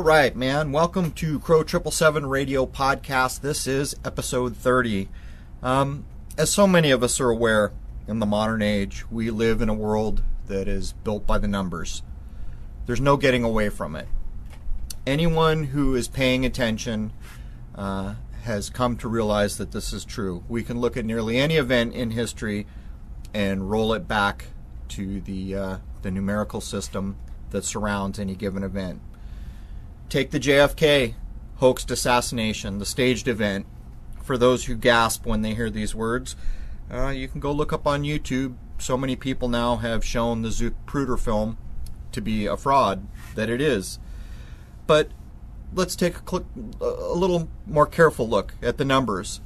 right, man. Welcome to Crow 777 Radio Podcast. This is episode 30. As so many of us are aware, in the modern age, we live in a world that is built by the numbers. There's no getting away from it. Anyone who is paying attention has come to realize that this is true. We can look at nearly any event in history and roll it back to the numerical system that surrounds any given event. Take the JFK hoaxed assassination, the staged event. For those who gasp when they hear these words, you can go look up on YouTube. So many people now have shown the Zapruder film to be a fraud, that it is. But let's take a little more careful look at the numbers.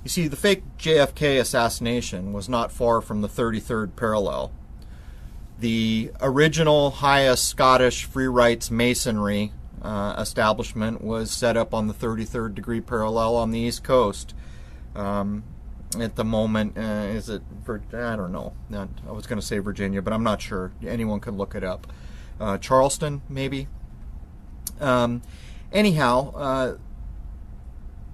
You see, the fake JFK assassination was not far from the 33rd parallel. The original highest Scottish free rights masonry establishment was set up on the 33rd degree parallel on the East Coast. At the moment, is it, I don't know. I was going to say Virginia, but I'm not sure. Anyone can look it up. Charleston, maybe? Anyhow,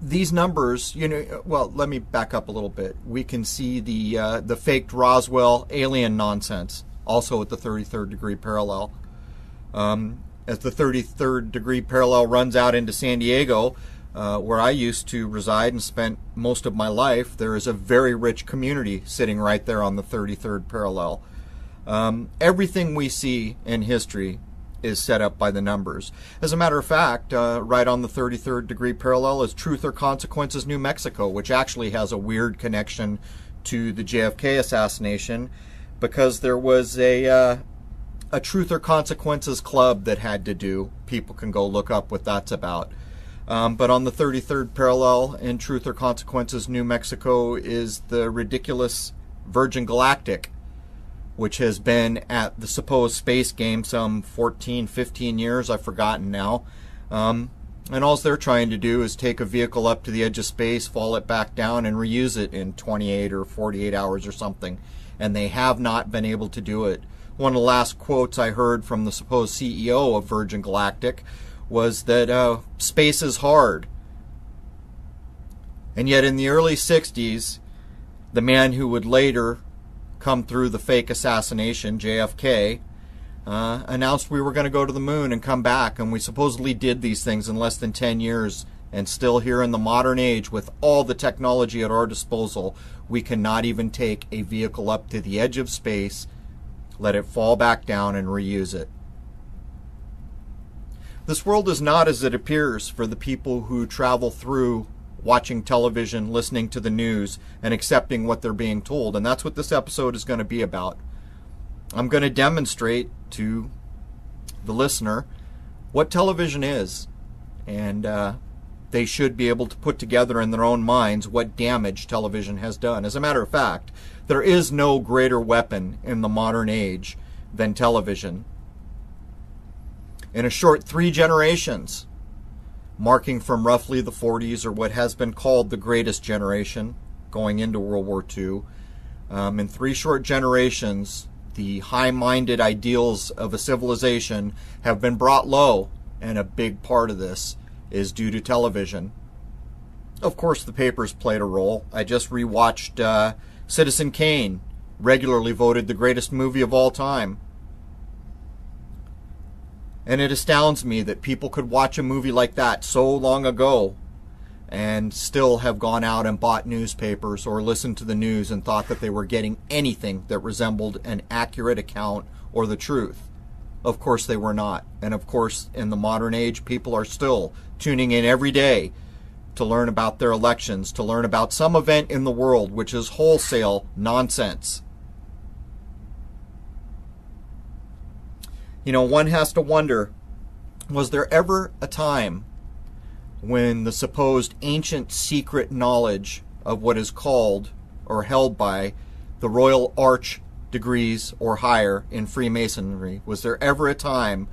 these numbers, well, let me back up a little bit. We can see the faked Roswell alien nonsense, also at the 33rd degree parallel. As the 33rd degree parallel runs out into San Diego, where I used to reside and spent most of my life, there is a very rich community sitting right there on the 33rd parallel. Everything we see in history is set up by the numbers. As a matter of fact, right on the 33rd degree parallel is Truth or Consequences, New Mexico, which actually has a weird connection to the JFK assassination, because there was a Truth or Consequences club that had to do. People can go look up what that's about. But on the 33rd parallel in Truth or Consequences, New Mexico, is the ridiculous Virgin Galactic, which has been at the supposed space game some 14, 15 years, I've forgotten now. And all they're trying to do is take a vehicle up to the edge of space, fall it back down, and reuse it in 28 or 48 hours or something. And they have not been able to do it. One of the last quotes I heard from the supposed CEO of Virgin Galactic was that space is hard. And yet in the early 60s, the man who would later come through the fake assassination, JFK, announced we were going to go to the moon and come back, and we supposedly did these things in less than 10 years, and still here in the modern age, with all the technology at our disposal, we cannot even take a vehicle up to the edge of space, let it fall back down, and reuse it. This world is not as it appears for the people who travel through watching television, listening to the news, and accepting what they're being told. And that's what this episode is going to be about. I'm going to demonstrate to the listener what television is. And they should be able to put together in their own minds what damage television has done. As a matter of fact, there is no greater weapon in the modern age than television. In a short 3 generations, marking from roughly the 40s, or what has been called the greatest generation, going into World War II. In 3 short generations, the high-minded ideals of a civilization have been brought low, and a big part of this is due to television. Of course, the papers played a role. I just rewatched Citizen Kane, regularly voted the greatest movie of all time. And it astounds me that people could watch a movie like that so long ago and still have gone out and bought newspapers or listened to the news and thought that they were getting anything that resembled an accurate account or the truth. Of course they were not. And of course, in the modern age, people are still tuning in every day to learn about their elections, to learn about some event in the world which is wholesale nonsense. One has to wonder, was there ever a time when the supposed ancient secret knowledge of what is called or held by the Royal Arch degrees or higher in Freemasonry, was there ever a time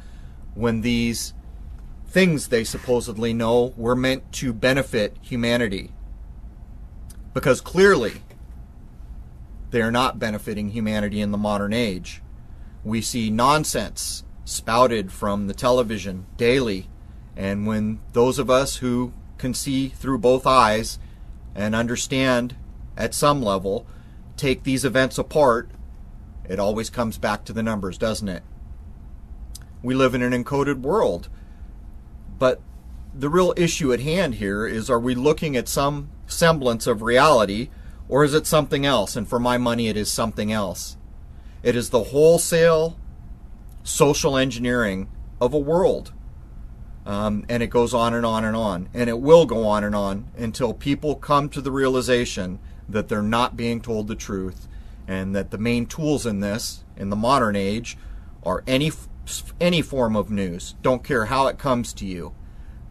when these things they supposedly know were meant to benefit humanity? Because clearly they are not benefiting humanity in the modern age. We see nonsense spouted from the television daily. And when those of us who can see through both eyes and understand at some level take these events apart, it always comes back to the numbers, doesn't it? We live in an encoded world. But the real issue at hand here is, are we looking at some semblance of reality, or is it something else? And for my money, it is something else. It is the wholesale social engineering of a world. And it goes on and on and on. And it will go on and on until people come to the realization that they're not being told the truth, and that the main tools in this, in the modern age, are any form of news. Don't care how it comes to you.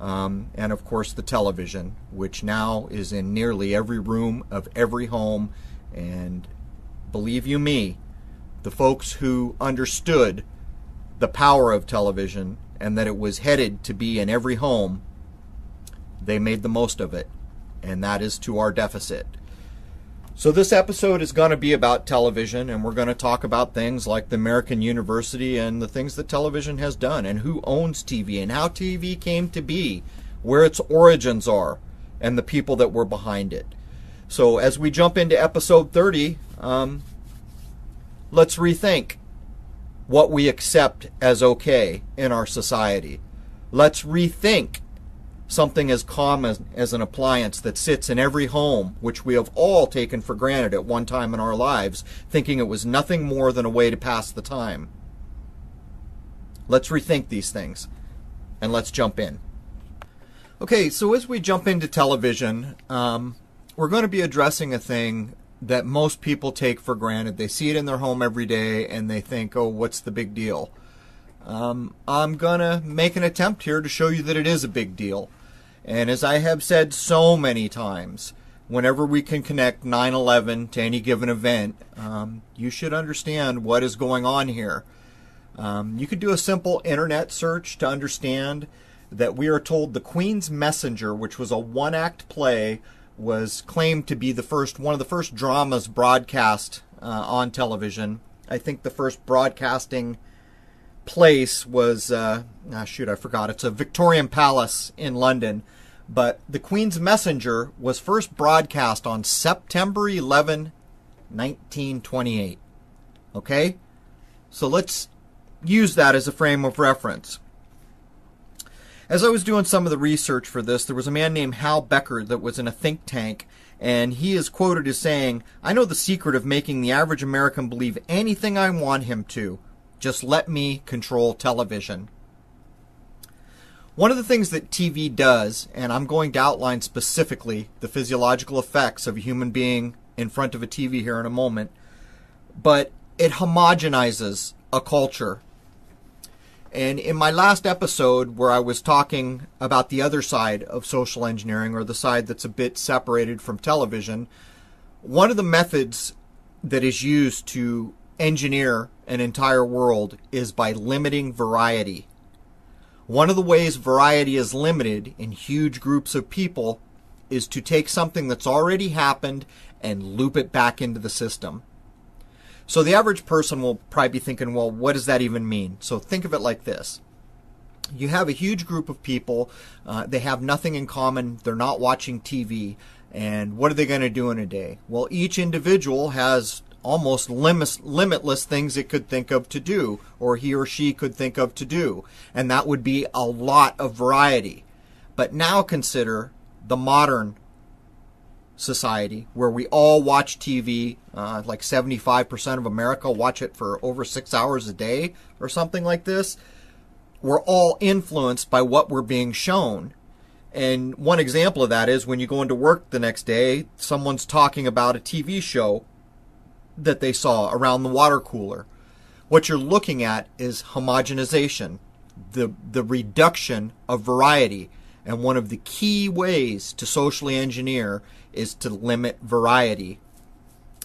And of course the television, which now is in nearly every room of every home. And believe you me, the folks who understood the power of television and that it was headed to be in every home, they made the most of it, and that is to our deficit. So this episode is going to be about television, and we're going to talk about things like the American University and the things that television has done, and who owns TV, and how TV came to be, where its origins are, and the people that were behind it. So as we jump into episode 30, let's rethink what we accept as okay in our society. Let's rethink something as common as an appliance that sits in every home, which we have all taken for granted at one time in our lives, thinking it was nothing more than a way to pass the time. Let's rethink these things, and let's jump in. Okay, so as we jump into television, we're going to be addressing a thing that most people take for granted. They see it in their home every day, and they think, oh, what's the big deal? I'm going to make an attempt here to show you that it is a big deal. And as I have said so many times, whenever we can connect 9/11 to any given event, you should understand what is going on here. You could do a simple internet search to understand that we are told The Queen's Messenger, which was a one-act play, was claimed to be one of the first dramas broadcast on television. I think the first broadcasting place was, I forgot. It's a Victorian Palace in London. But The Queen's Messenger was first broadcast on September 11, 1928. Okay? So let's use that as a frame of reference. As I was doing some of the research for this, there was a man named Hal Becker that was in a think tank, and he is quoted as saying, "I know the secret of making the average American believe anything I want him to. Just let me control television." One of the things that TV does, and I'm going to outline specifically the physiological effects of a human being in front of a TV here in a moment, but it homogenizes a culture. And in my last episode, where I was talking about the other side of social engineering, or the side that's a bit separated from television, one of the methods that is used to engineer an entire world is by limiting variety. One of the ways variety is limited in huge groups of people is to take something that's already happened and loop it back into the system. So the average person will probably be thinking, well, what does that even mean? So think of it like this. You have a huge group of people. They have nothing in common. They're not watching TV. And what are they going to do in a day? Well, each individual has almost limitless things it could think of to do, or he or she could think of to do. And that would be a lot of variety. But now consider the modern society, where we all watch TV. Like 75% of America watch it for over 6 hours a day or something like this. We're all influenced by what we're being shown. And one example of that is when you go into work the next day, someone's talking about a TV show that they saw around the water cooler. What you're looking at is homogenization, the reduction of variety. And one of the key ways to socially engineer is to limit variety.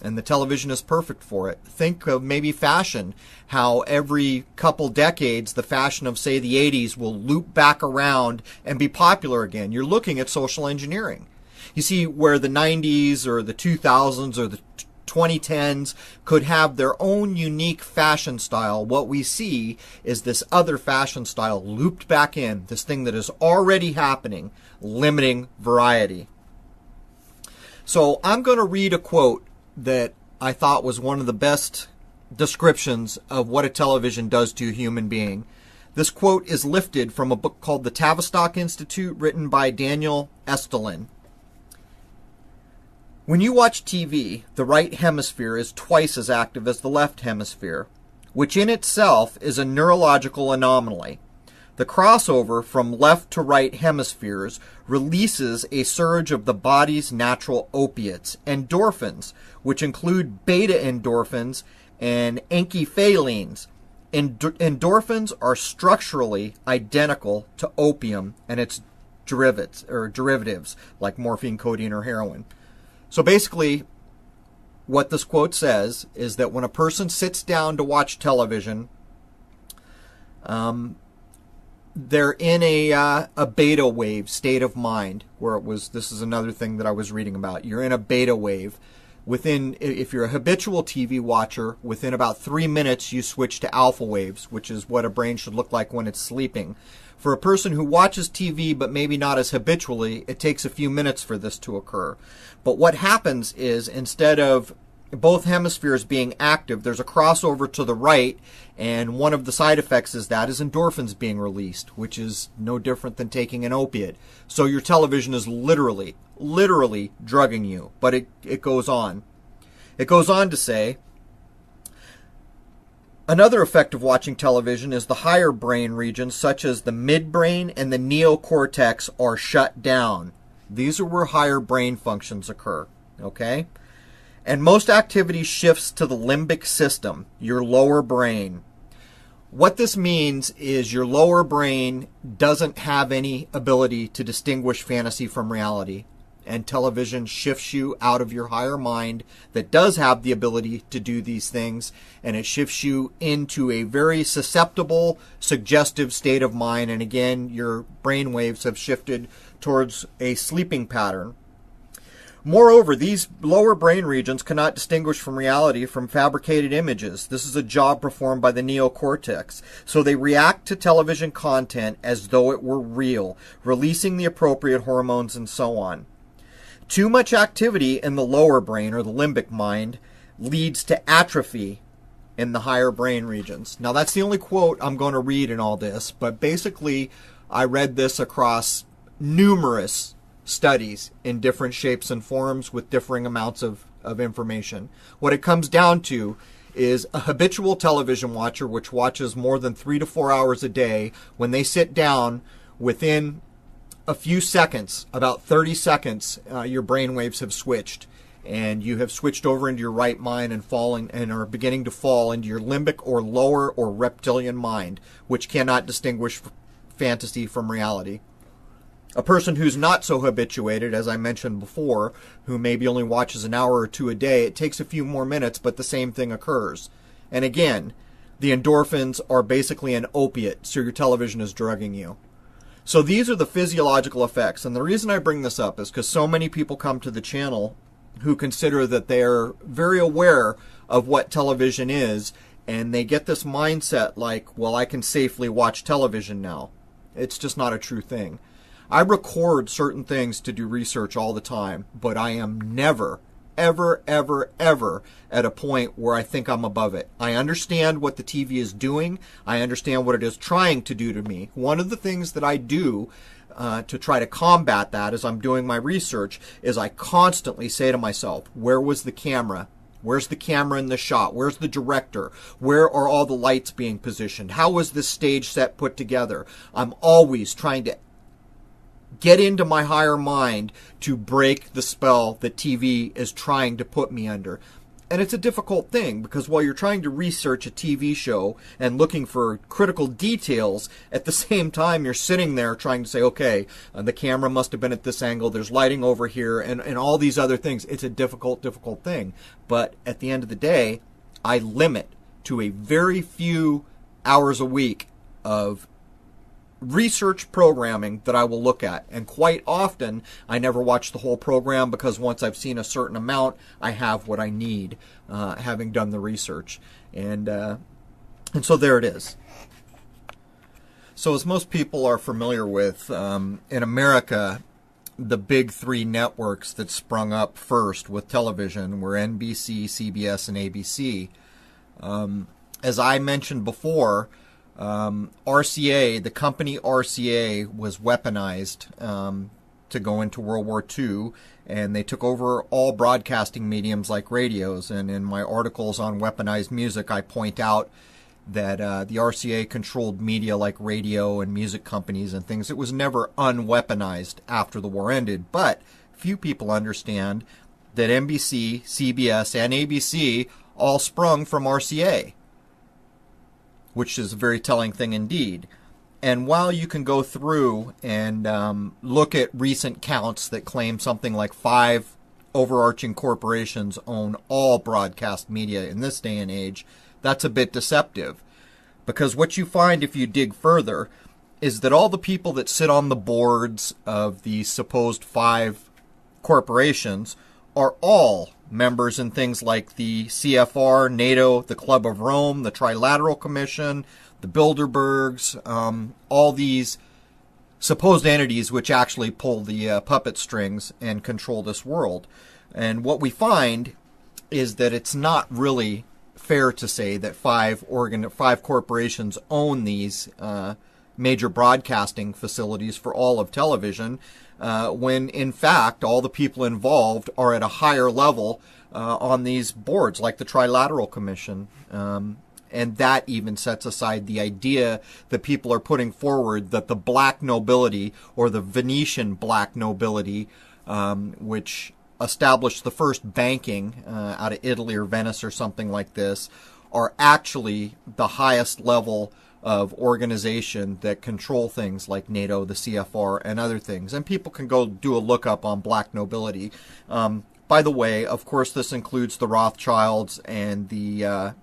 And the television is perfect for it. Think of maybe fashion, how every couple decades the fashion of, say, the 80s will loop back around and be popular again. You're looking at social engineering. You see, where the 90s or the 2000s or the 2010s could have their own unique fashion style. What we see is this other fashion style looped back in, this thing that is already happening, limiting variety. So I'm going to read a quote that I thought was one of the best descriptions of what a television does to a human being. This quote is lifted from a book called The Tavistock Institute, written by Daniel Estelin. When you watch TV, the right hemisphere is twice as active as the left hemisphere, which in itself is a neurological anomaly. The crossover from left to right hemispheres releases a surge of the body's natural opiates, endorphins, which include beta endorphins and enkephalines. Endorphins are structurally identical to opium and its derivatives like morphine, codeine, or heroin. So basically, what this quote says is that when a person sits down to watch television, they're in a beta wave state of mind, where this is another thing that I was reading about. You're in a beta wave. If you're a habitual TV watcher, within about 3 minutes you switch to alpha waves, which is what a brain should look like when it's sleeping. For a person who watches TV but maybe not as habitually, it takes a few minutes for this to occur. But what happens is, instead of both hemispheres being active, there's a crossover to the right, and one of the side effects is endorphins being released, which is no different than taking an opiate. So your television is literally drugging you. But it goes on. It goes on to say, another effect of watching television is the higher brain regions, such as the midbrain and the neocortex, are shut down. These are where higher brain functions occur. Okay? And most activity shifts to the limbic system, your lower brain. What this means is your lower brain doesn't have any ability to distinguish fantasy from reality. And television shifts you out of your higher mind that does have the ability to do these things, and it shifts you into a very susceptible, suggestive state of mind. And again, your brain waves have shifted towards a sleeping pattern. Moreover, these lower brain regions cannot distinguish from reality from fabricated images. This is a job performed by the neocortex. So they react to television content as though it were real, releasing the appropriate hormones and so on. Too much activity in the lower brain, or the limbic mind, leads to atrophy in the higher brain regions. Now, that's the only quote I'm going to read in all this, but basically I read this across numerous studies in different shapes and forms with differing amounts of information. What it comes down to is a habitual television watcher, which watches more than 3 to 4 hours a day, when they sit down, within a few seconds, about 30 seconds, your brain waves have switched, and you have switched over into your right mind and are beginning to fall into your limbic or lower or reptilian mind, which cannot distinguish fantasy from reality. A person who's not so habituated, as I mentioned before, who maybe only watches an hour or two a day, it takes a few more minutes, but the same thing occurs. And again, the endorphins are basically an opiate, so your television is drugging you. So these are the physiological effects. And the reason I bring this up is because so many people come to the channel who consider that they're very aware of what television is, and they get this mindset like, well, I can safely watch television now. It's just not a true thing. I record certain things to do research all the time, but I am never, ever, ever, ever at a point where I think I'm above it. I understand what the TV is doing. I understand what it is trying to do to me. One of the things that I do to try to combat that as I'm doing my research is I constantly say to myself, where was the camera? Where's the camera in the shot? Where's the director? Where are all the lights being positioned? How was this stage set put together? I'm always trying to get into my higher mind to break the spell that TV is trying to put me under. And it's a difficult thing, because while you're trying to research a TV show and looking for critical details, at the same time you're sitting there trying to say, okay, the camera must have been at this angle, there's lighting over here, and all these other things. It's a difficult thing. But at the end of the day, I limit to a very few hours a week of research programming that I will look at. And quite often, I never watch the whole program because once I've seen a certain amount, I have what I need, having done the research. And so there it is. So as most people are familiar with, in America, the big three networks that sprung up first with television were NBC, CBS, and ABC. As I mentioned before, RCA, the company RCA, was weaponized to go into World War II, and they took over all broadcasting mediums like radios. And in my articles on weaponized music, I point out that the RCA controlled media like radio and music companies and things. It was never unweaponized after the war ended, but few people understand that NBC, CBS, and ABC all sprung from RCA, which is a very telling thing indeed. And while you can go through and look at recent counts that claim something like 5 overarching corporations own all broadcast media in this day and age, that's a bit deceptive. Because what you find if you dig further is that all the people that sit on the boards of these supposed 5 corporations are all members in things like the CFR, NATO, the Club of Rome, the Trilateral Commission, the Bilderbergs, all these supposed entities which actually pull the puppet strings and control this world. And what we find is that it's not really fair to say that 5 corporations own these major broadcasting facilities for all of television, when in fact all the people involved are at a higher level on these boards, like the Trilateral Commission. And that even sets aside the idea that people are putting forward that the Black Nobility, or the Venetian Black Nobility, which established the first banking out of Italy or Venice or something like this, are actually the highest level of organization that control things like NATO, the CFR, and other things. And people can go do a lookup on Black Nobility. By the way, of course, this includes the Rothschilds and the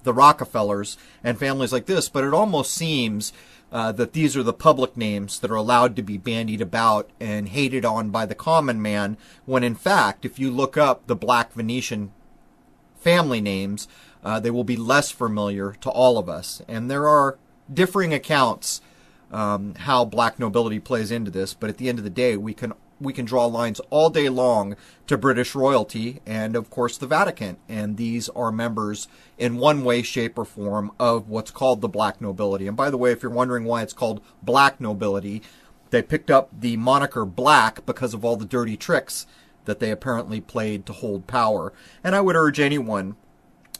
Rockefellers and families like this, but it almost seems that these are the public names that are allowed to be bandied about and hated on by the common man, when in fact, if you look up the Black Venetian family names, they will be less familiar to all of us. And there are differing accounts how Black Nobility plays into this, but at the end of the day, we can draw lines all day long to British royalty and, of course, the Vatican. And these are members in one way, shape, or form of what's called the Black Nobility. And by the way, if you're wondering why it's called Black Nobility, they picked up the moniker Black because of all the dirty tricks that they apparently played to hold power. And I would urge anyone,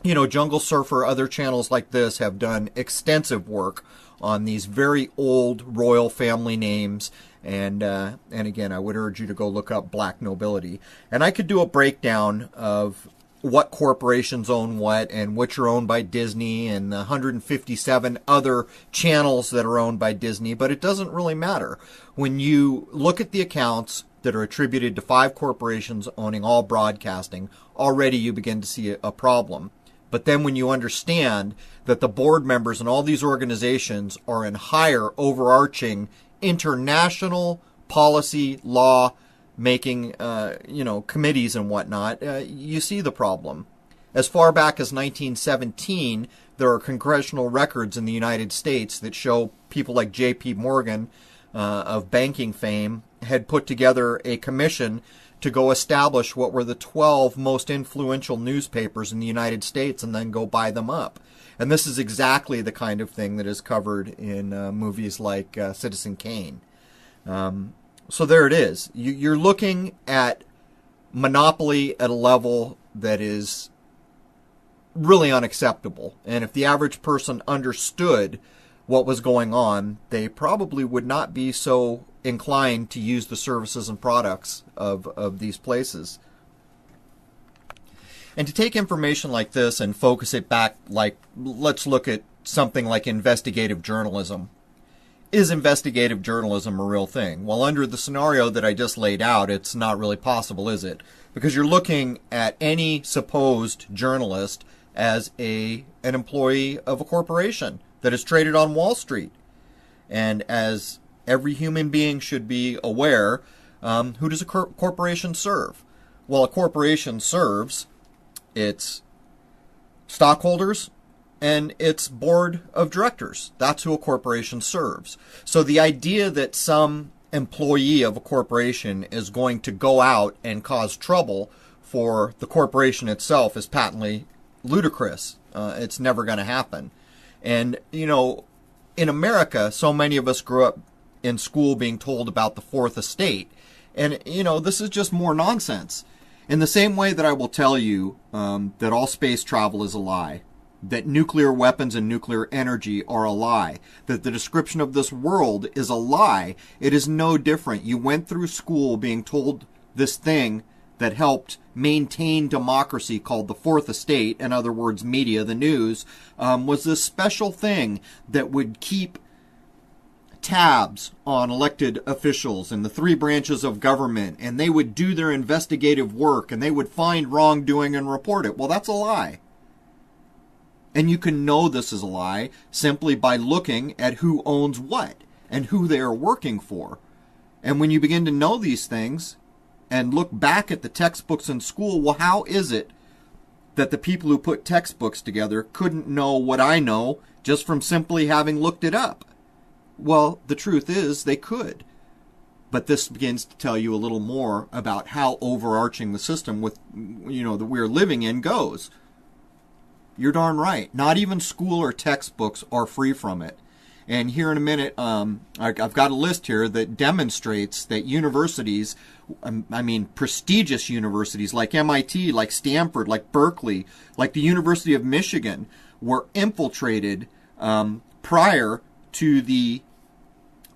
Jungle Surfer, other channels like this have done extensive work on these very old royal family names. And again, I would urge you to go look up Black Nobility. And I could do a breakdown of what corporations own what and which are owned by Disney and the 157 other channels that are owned by Disney, but it doesn't really matter. When you look at the accounts that are attributed to 5 corporations owning all broadcasting, already you begin to see a problem. But then when you understand that the board members in all these organizations are in higher overarching international policy law making committees and whatnot, you see the problem. As far back as 1917, there are congressional records in the United States that show people like J.P. Morgan of banking fame had put together a commission to go establish what were the 12 most influential newspapers in the United States and then go buy them up. And this is exactly the kind of thing that is covered in movies like Citizen Kane. So there it is. You're looking at monopoly at a level that is really unacceptable. And if the average person understood what was going on, they probably would not be so inclined to use the services and products of these places. And to take information like this and focus it back, like, let's look at something like investigative journalism. Is investigative journalism a real thing? Well, under the scenario that I just laid out, it's not really possible, is it? Because you're looking at any supposed journalist as an employee of a corporation that is traded on Wall Street. And as every human being should be aware, who does a corporation serve? Well, a corporation serves its stockholders and its board of directors. That's who a corporation serves. So the idea that some employee of a corporation is going to go out and cause trouble for the corporation itself is patently ludicrous. It's never going to happen. And, you know, in America, so many of us grew up in school being told about the Fourth Estate. And, you know, this is just more nonsense. In the same way that I will tell you that all space travel is a lie, that nuclear weapons and nuclear energy are a lie, that the description of this world is a lie, it is no different. You went through school being told this thing that helped maintain democracy called the Fourth Estate, in other words, media, the news, was this special thing that would keep tabs on elected officials in the three branches of government, and they would do their investigative work, and they would find wrongdoing and report it. Well, that's a lie. And you can know this is a lie simply by looking at who owns what and who they are working for. And when you begin to know these things and look back at the textbooks in school, well, how is it that the people who put textbooks together couldn't know what I know just from simply having looked it up? Well, the truth is they could. But this begins to tell you a little more about how overarching the system with, you know, that we're living in goes. You're darn right. Not even school or textbooks are free from it. And here in a minute, I've got a list here that demonstrates that universities, I mean prestigious universities like MIT, like Stanford, like Berkeley, like the University of Michigan, were infiltrated prior to the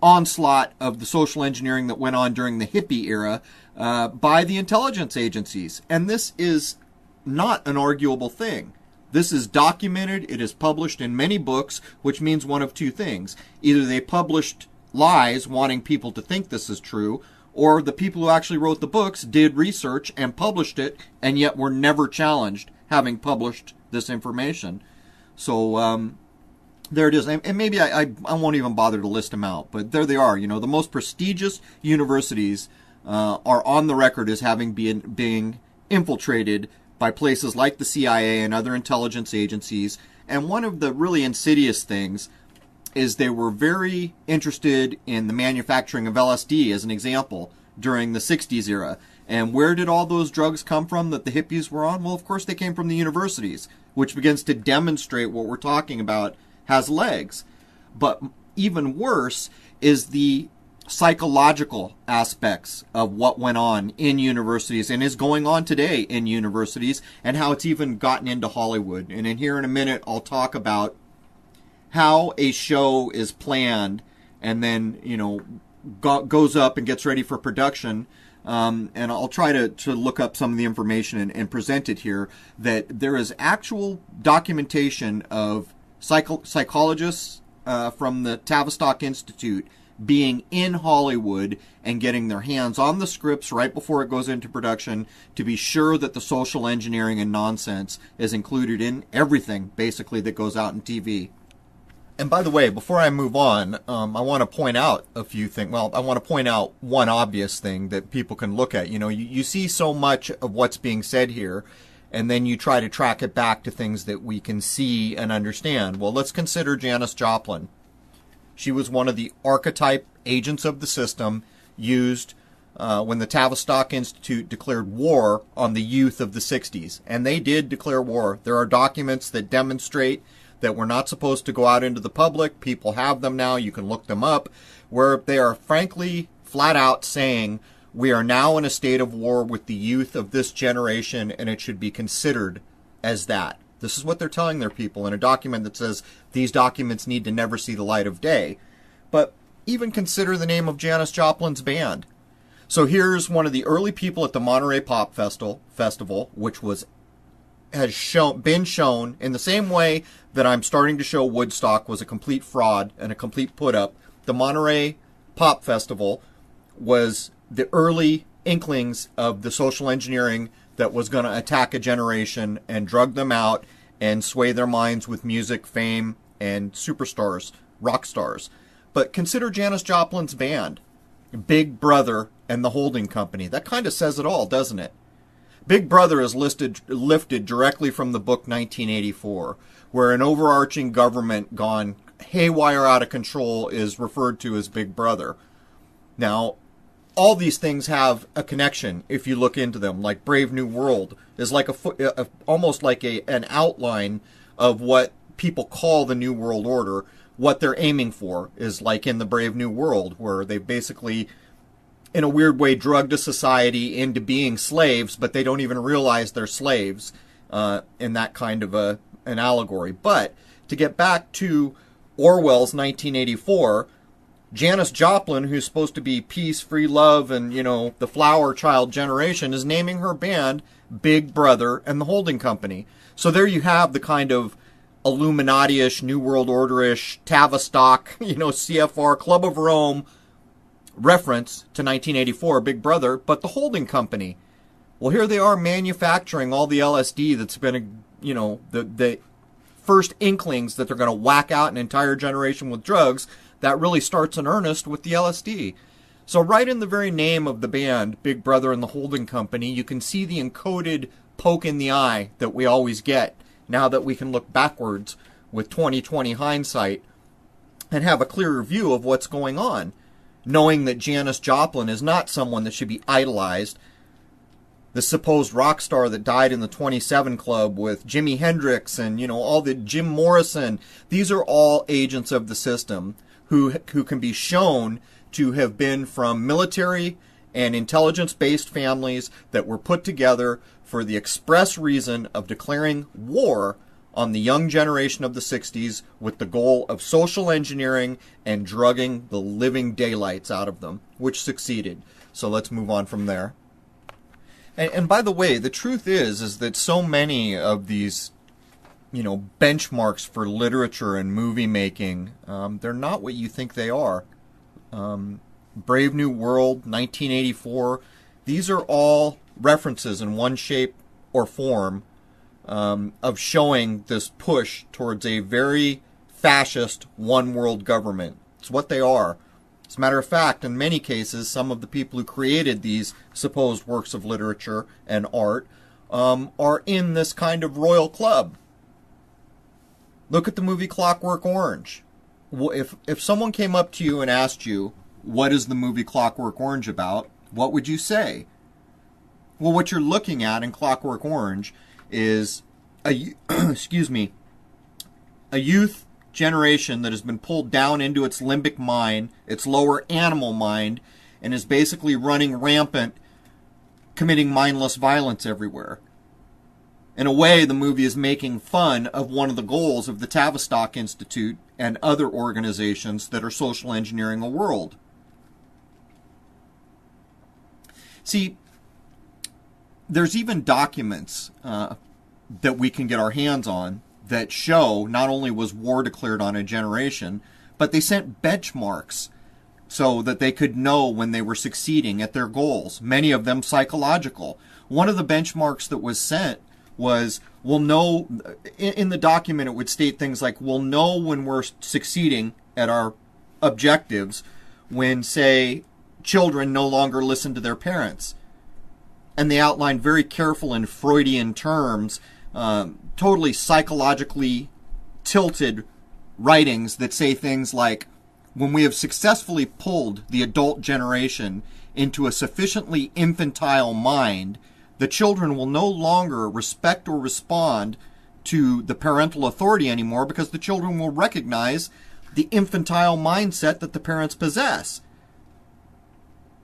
onslaught of the social engineering that went on during the hippie era by the intelligence agencies. And this is not an arguable thing. This is documented. It is published in many books, which means one of two things. Either they published lies wanting people to think this is true, or the people who actually wrote the books did research and published it, and yet were never challenged having published this information. So there it is. And maybe I won't even bother to list them out, but there they are. You know, the most prestigious universities are on the record as having being infiltrated by places like the CIA and other intelligence agencies. And one of the really insidious things is they were very interested in the manufacturing of LSD, as an example, during the 60s era. And where did all those drugs come from that the hippies were on? Well, of course, they came from the universities, which begins to demonstrate what we're talking about has legs. But even worse is the psychological aspects of what went on in universities and is going on today in universities, and how it's even gotten into Hollywood. And in here in a minute, I'll talk about how a show is planned and then, you know, goes up and gets ready for production. And I'll try to look up some of the information and present it here, that there is actual documentation of psychologists from the Tavistock Institute being in Hollywood and getting their hands on the scripts right before it goes into production to be sure that the social engineering and nonsense is included in everything, basically, that goes out in TV. And by the way, before I move on, I want to point out a few things. Well, I want to point out one obvious thing that people can look at. You know, you see so much of what's being said here, and then you try to track it back to things that we can see and understand. Well, let's consider Janis Joplin. She was one of the archetype agents of the system used when the Tavistock Institute declared war on the youth of the 60s. And they did declare war. There are documents that demonstrate that we're not supposed to go out into the public. People have them now. You can look them up, where they are frankly flat out saying we are now in a state of war with the youth of this generation, and it should be considered as that. This is what they're telling their people in a document that says these documents need to never see the light of day. But even consider the name of Janis Joplin's band. So here's one of the early people at the Monterey Pop Festival, which has been shown in the same way that I'm starting to show Woodstock was a complete fraud and a complete put-up. The Monterey Pop Festival was the early inklings of the social engineering that was going to attack a generation and drug them out and sway their minds with music, fame, and superstars, rock stars. But consider Janis Joplin's band, Big Brother and the Holding Company. That kind of says it all, doesn't it? Big Brother is lifted directly from the book 1984, where an overarching government gone haywire out of control is referred to as Big Brother. Now, all these things have a connection if you look into them. Like Brave New World is like almost like an outline of what people call the New World Order. What they're aiming for is like in the Brave New World, where they basically, in a weird way, drugged a society into being slaves, but they don't even realize they're slaves in that kind of an allegory. But to get back to Orwell's 1984, Janis Joplin, who's supposed to be peace, free love, and, the flower child generation, is naming her band Big Brother and the Holding Company. So there you have the kind of Illuminati-ish, New World Order-ish, Tavistock, CFR, Club of Rome reference to 1984, Big Brother, but the Holding Company. Well, here they are manufacturing all the LSD that's been, the first inklings that they're going to whack out an entire generation with drugs. That really starts in earnest with the LSD. So right in the very name of the band, Big Brother and the Holding Company, you can see the encoded poke in the eye that we always get now that we can look backwards with 20/20 hindsight and have a clearer view of what's going on, knowing that Janis Joplin is not someone that should be idolized. The supposed rock star that died in the 27 Club with Jimi Hendrix and, all the Jim Morrison. These are all agents of the system who can be shown to have been from military and intelligence-based families that were put together for the express reason of declaring war on the young generation of the 60s with the goal of social engineering and drugging the living daylights out of them, which succeeded. So let's move on from there. And by the way, the truth is that so many of these, benchmarks for literature and movie making, they're not what you think they are. Brave New World, 1984, these are all references in one shape or form of showing this push towards a very fascist one-world government. It's what they are. As a matter of fact, in many cases, some of the people who created these supposed works of literature and art are in this kind of royal club. Look at the movie Clockwork Orange. If someone came up to you and asked you, what is the movie Clockwork Orange about, what would you say? Well, what you're looking at in Clockwork Orange is a youth generation that has been pulled down into its limbic mind, its lower animal mind, and is basically running rampant, committing mindless violence everywhere. In a way, the movie is making fun of one of the goals of the Tavistock Institute and other organizations that are social engineering a world. See, there's even documents that we can get our hands on that show not only was war declared on a generation, but they sent benchmarks so that they could know when they were succeeding at their goals, many of them psychological. One of the benchmarks that was sent was, we'll know, in the document it would state things like, we'll know when we're succeeding at our objectives when, say, children no longer listen to their parents. And they outlined very careful and Freudian terms, totally psychologically tilted writings that say things like, when we have successfully pulled the adult generation into a sufficiently infantile mind, the children will no longer respect or respond to the parental authority anymore because the children will recognize the infantile mindset that the parents possess.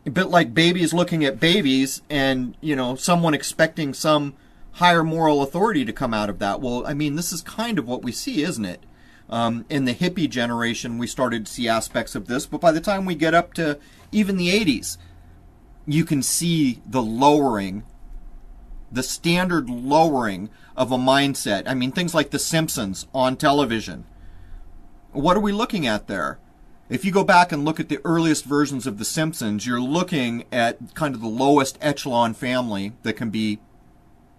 A bit like babies looking at babies and, someone expecting some higher moral authority to come out of that. Well, I mean, this is kind of what we see, isn't it? In the hippie generation, we started to see aspects of this, but by the time we get up to even the 80s, you can see the lowering, the standard lowering of a mindset. I mean, things like The Simpsons on television. What are we looking at there? If you go back and look at the earliest versions of The Simpsons, you're looking at kind of the lowest echelon family that can be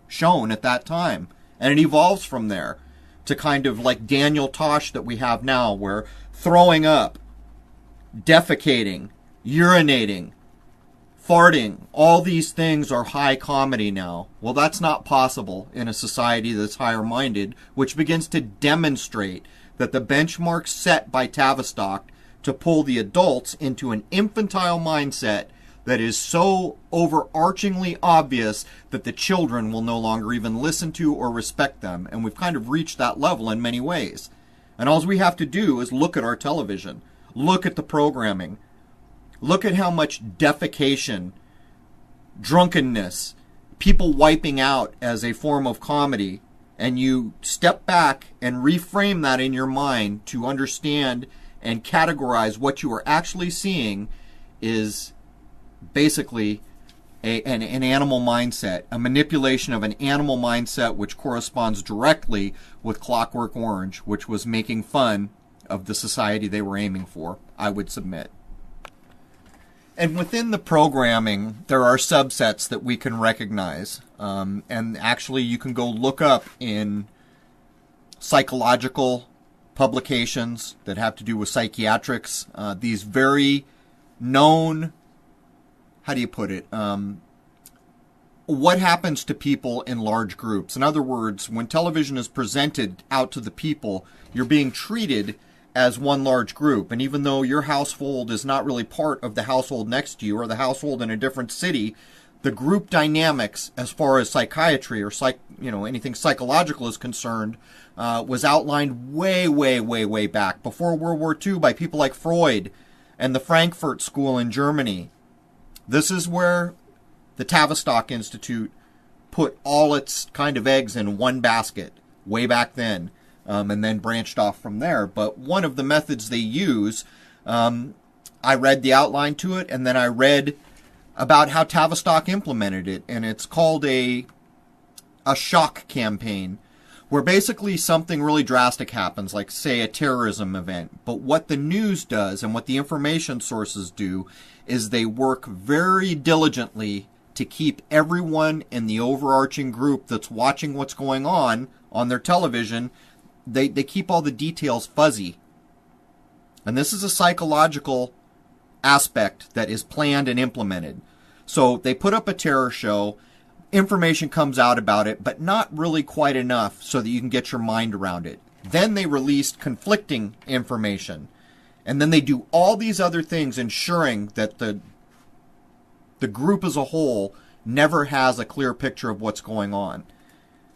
shown at that time. And it evolves from there to kind of like Daniel Tosh that we have now, where throwing up defecating, urinating, farting, all these things are high comedy now. Well, that's not possible in a society that's higher minded, which begins to demonstrate that the benchmark set by Tavistock to pull the adults into an infantile mindset that is so overarchingly obvious that the children will no longer even listen to or respect them. And we've kind of reached that level in many ways. And all we have to do is look at our television, look at the programming, look at how much defecation, drunkenness, people wiping out as a form of comedy, and you step back and reframe that in your mind to understand and categorize what you are actually seeing is basically an animal mindset, a manipulation of an animal mindset which corresponds directly with Clockwork Orange, which was making fun of the society they were aiming for, I would submit. And within the programming, there are subsets that we can recognize. And actually, you can go look up in psychological publications that have to do with psychiatrics, these very known, how do you put it, what happens to people in large groups. In other words, when television is presented out to the people, you're being treated as one large group. And even though your household is not really part of the household next to you or the household in a different city, the group dynamics as far as psychiatry or anything psychological is concerned was outlined way back before World War II by people like Freud and the Frankfurt School in Germany. This is where the Tavistock Institute put all its kind of eggs in one basket way back then. And then branched off from there. But one of the methods they use, I read the outline to it, and then I read about how Tavistock implemented it. And it's called a shock campaign, where basically something really drastic happens, like, say, a terrorism event. But what the news does and what the information sources do is they work very diligently to keep everyone in the overarching group that's watching what's going on their television. They keep all the details fuzzy. And this is a psychological aspect that is planned and implemented. So they put up a terror show, information comes out about it, but not really quite enough so that you can get your mind around it. Then they released conflicting information. And then they do all these other things ensuring that the group as a whole never has a clear picture of what's going on.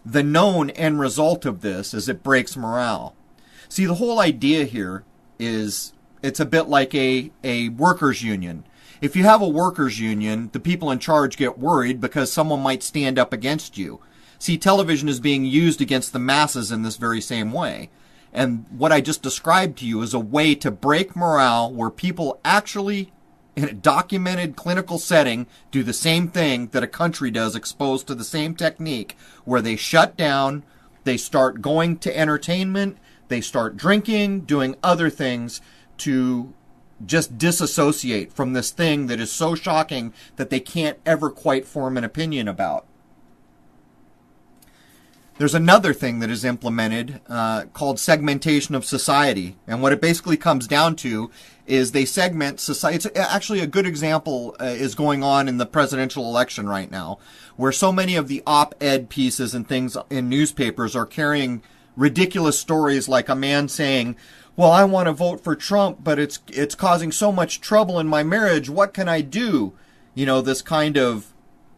The known end result of this is it breaks morale. See, the whole idea here is it's a bit like a workers' union. If you have a workers' union, the people in charge get worried because someone might stand up against you. See, television is being used against the masses in this very same way. And what I just described to you is a way to break morale where people actually, in a documented clinical setting, do the same thing that a country does exposed to the same technique, where they shut down, they start going to entertainment, they start drinking, doing other things to just disassociate from this thing that is so shocking that they can't ever quite form an opinion about. There's another thing that is implemented called segmentation of society. And what it basically comes down to is they segment society. It's actually a good example is going on in the presidential election right now, where so many of the op-ed pieces and things in newspapers are carrying ridiculous stories like a man saying, well, I want to vote for Trump, but it's causing so much trouble in my marriage. What can I do? You know, this kind of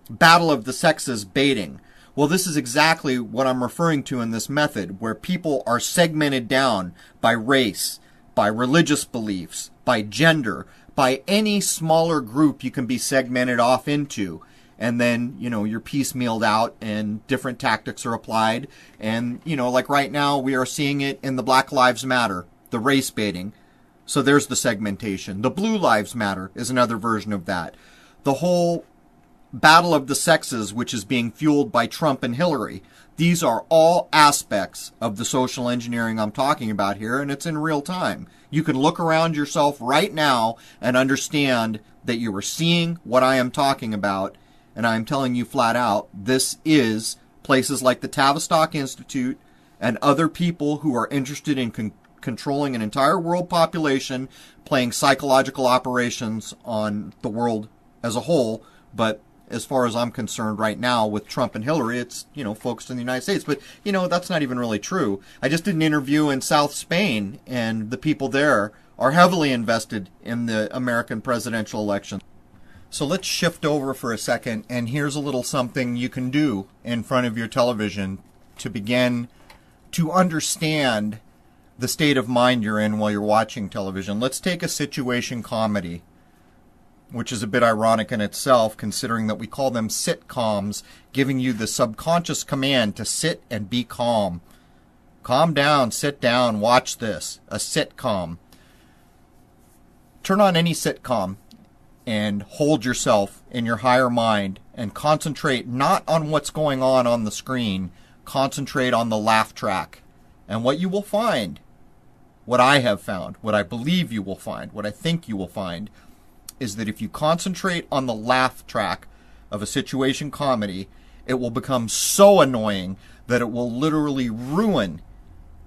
battle of the sexes baiting. Well, this is exactly what I'm referring to in this method, where people are segmented down by race, by religious beliefs, by gender, by any smaller group you can be segmented off into. And then, you know, you're piecemealed out and different tactics are applied. And, you know, like right now we are seeing it in the Black Lives Matter, the race baiting. So there's the segmentation. The Blue Lives Matter is another version of that. The whole battle of the sexes, which is being fueled by Trump and Hillary. These are all aspects of the social engineering I'm talking about here, and it's in real time. You can look around yourself right now and understand that you are seeing what I am talking about, and I am telling you flat out, this is places like the Tavistock Institute and other people who are interested in controlling an entire world population, playing psychological operations on the world as a whole. But as far as I'm concerned right now with Trump and Hillary, it's, focused in the United States. But, that's not even really true. I just did an interview in South Spain, and the people there are heavily invested in the American presidential election. So let's shift over for a second, and here's a little something you can do in front of your television to begin to understand the state of mind you're in while you're watching television. Let's take a situation comedy, which is a bit ironic in itself, considering that we call them sitcoms, giving you the subconscious command to sit and be calm. Calm down, sit down, watch this. A sitcom. Turn on any sitcom and hold yourself in your higher mind and concentrate not on what's going on the screen, concentrate on the laugh track. And what you will find, what I have found, what I believe you will find, what I think you will find, is that if you concentrate on the laugh track of a situation comedy, it will become so annoying that it will literally ruin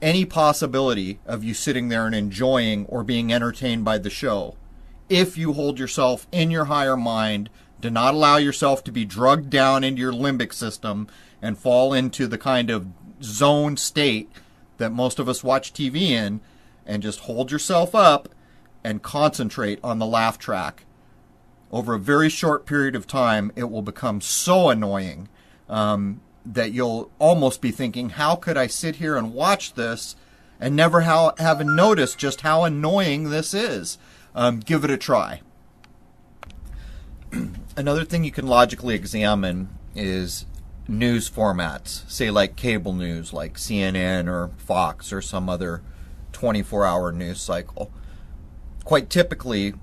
any possibility of you sitting there and enjoying or being entertained by the show. If you hold yourself in your higher mind, do not allow yourself to be drugged down into your limbic system and fall into the kind of zone state that most of us watch TV in, and just hold yourself up and concentrate on the laugh track. Over a very short period of time, it will become so annoying that you'll almost be thinking, how could I sit here and watch this and never have noticed just how annoying this is? Give it a try. Another thing you can logically examine is news formats, say like cable news, like CNN or Fox or some other 24-hour news cycle. Quite typically,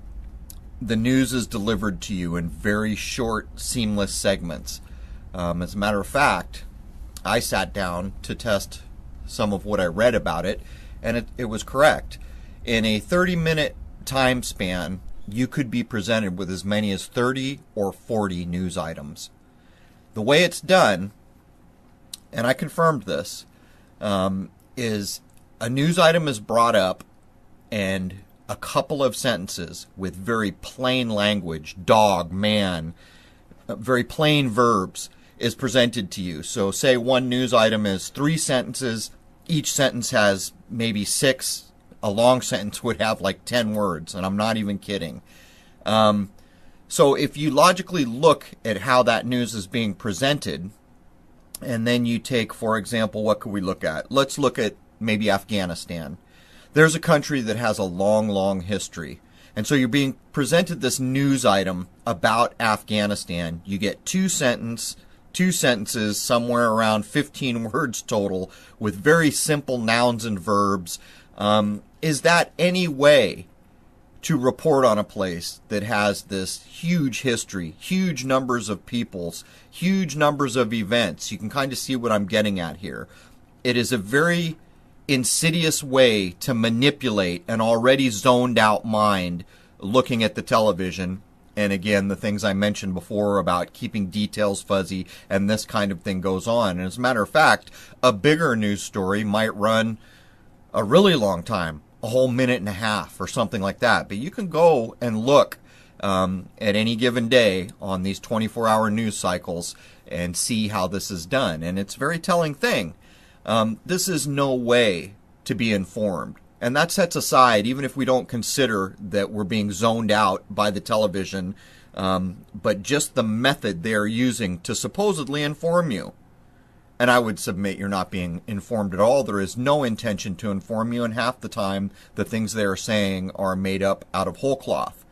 the news is delivered to you in very short, seamless segments. As a matter of fact, I sat down to test some of what I read about it, and it was correct. In a 30-minute time span, you could be presented with as many as 30 or 40 news items. The way it's done, and I confirmed this, is a news item is brought up and a couple of sentences with very plain language, dog, man, very plain verbs, is presented to you. So say one news item is 3 sentences, each sentence has maybe 6. A long sentence would have like 10 words, and I'm not even kidding. So if you logically look at how that news is being presented, and then you take, for example, what could we look at? Let's look at maybe Afghanistan. There's a country that has a long, long history. And so you're being presented this news item about Afghanistan. You get 2 sentences, somewhere around 15 words total, with very simple nouns and verbs. Is that any way to report on a place that has this huge history, huge numbers of peoples, huge numbers of events? You can kind of see what I'm getting at here. It is a very insidious way to manipulate an already zoned out mind looking at the television. And again, the things I mentioned before about keeping details fuzzy and this kind of thing goes on. And as a matter of fact, a bigger news story might run a really long time, a whole minute and a half or something like that. But you can go and look at any given day on these 24-hour news cycles and see how this is done. And it's a very telling thing. This is no way to be informed. And that sets aside, even if we don't consider that we're being zoned out by the television, but just the method they're using to supposedly inform you. And I would submit you're not being informed at all. There is no intention to inform you, and half the time the things they are saying are made up out of whole cloth.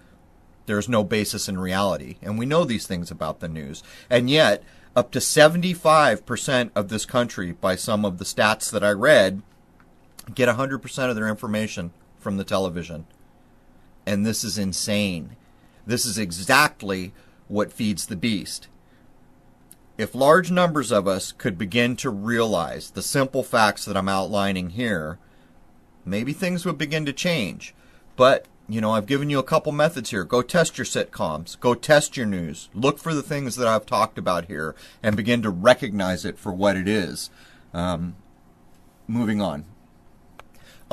There's no basis in reality. And we know these things about the news. And yet, up to 75% of this country, by some of the stats that I read, get 100% of their information from the television. And this is insane. This is exactly what feeds the beast. If large numbers of us could begin to realize the simple facts that I'm outlining here, maybe things would begin to change. But, I've given you a couple methods here. Go test your sitcoms. Go test your news. Look for the things that I've talked about here and begin to recognize it for what it is. Moving on.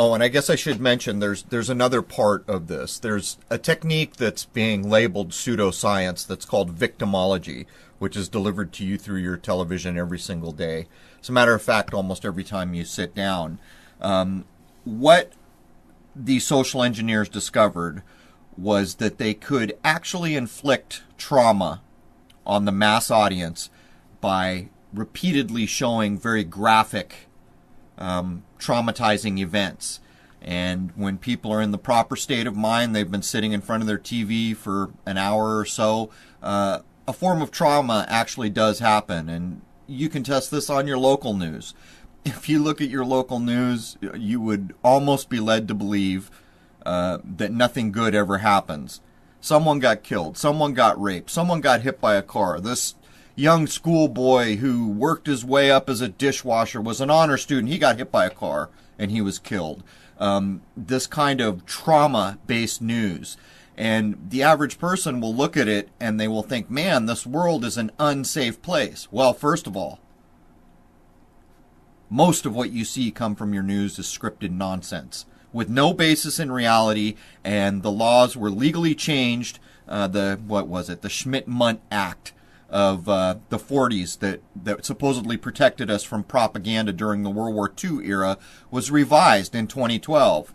Oh, and I guess I should mention there's another part of this. There's a technique that's being labeled pseudoscience that's called victimology, which is delivered to you through your television every single day. As a matter of fact, almost every time you sit down. What the social engineers discovered was that they could actually inflict trauma on the mass audience by repeatedly showing very graphic traumatizing events. And when people are in the proper state of mind, they've been sitting in front of their TV for an hour or so, a form of trauma actually does happen. And you can test this on your local news. If you look at your local news, you would almost be led to believe that nothing good ever happens. Someone got killed, someone got raped, someone got hit by a car. This young schoolboy who worked his way up as a dishwasher was an honor student. He got hit by a car and he was killed. This kind of trauma-based news. And the average person will look at it and they will think, man, this world is an unsafe place. Well, first of all, most of what you see come from your news is scripted nonsense with no basis in reality, and the laws were legally changed. The Schmidt-Mundt Act of the 40s that supposedly protected us from propaganda during the World War II era was revised in 2012.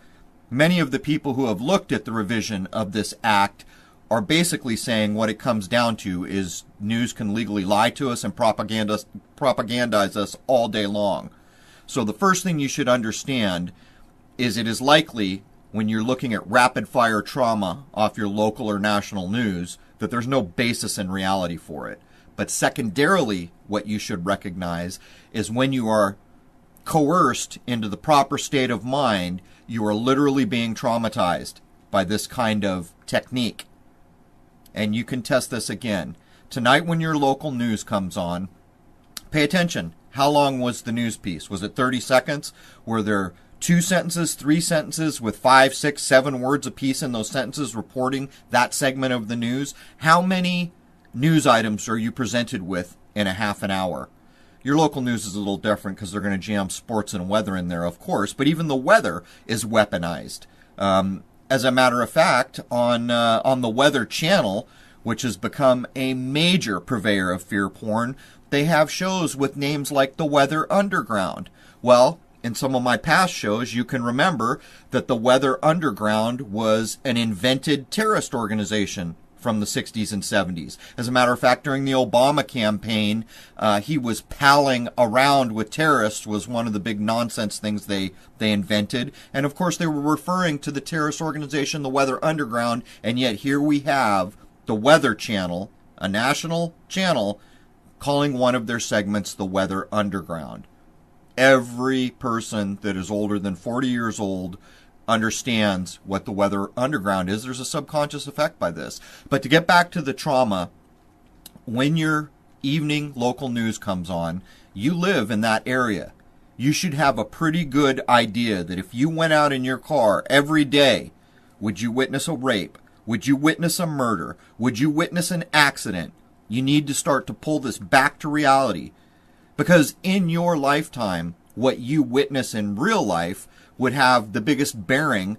Many of the people who have looked at the revision of this act are basically saying what it comes down to is news can legally lie to us and propagandize us all day long. So the first thing you should understand is it is likely when you're looking at rapid-fire trauma off your local or national news that there's no basis in reality for it. But secondarily, what you should recognize is when you are coerced into the proper state of mind, you are literally being traumatized by this kind of technique. And you can test this again. Tonight when your local news comes on, pay attention. How long was the news piece? Was it 30 seconds? Were there 2 sentences, 3 sentences with 5, 6, 7 words apiece in those sentences reporting that segment of the news? How many news items are you presented with in a half an hour? Your local news is a little different because they're going to jam sports and weather in there, of course, but even the weather is weaponized. As a matter of fact, on the Weather Channel, which has become a major purveyor of fear porn, they have shows with names like the Weather Underground. Well, in some of my past shows, you can remember that the Weather Underground was an invented terrorist organization from the 60s and 70s. As a matter of fact, during the Obama campaign, he was palling around with terrorists was one of the big nonsense things they invented. And of course, they were referring to the terrorist organization, the Weather Underground, and yet here we have the Weather Channel, a national channel, calling one of their segments the Weather Underground. Every person that is older than 40 years old understands what the Weather Underground is. There's a subconscious effect by this. But to get back to the trauma, when your evening local news comes on, you live in that area. You should have a pretty good idea that if you went out in your car every day, would you witness a rape? Would you witness a murder? Would you witness an accident? You need to start to pull this back to reality. Because in your lifetime, what you witness in real life would have the biggest bearing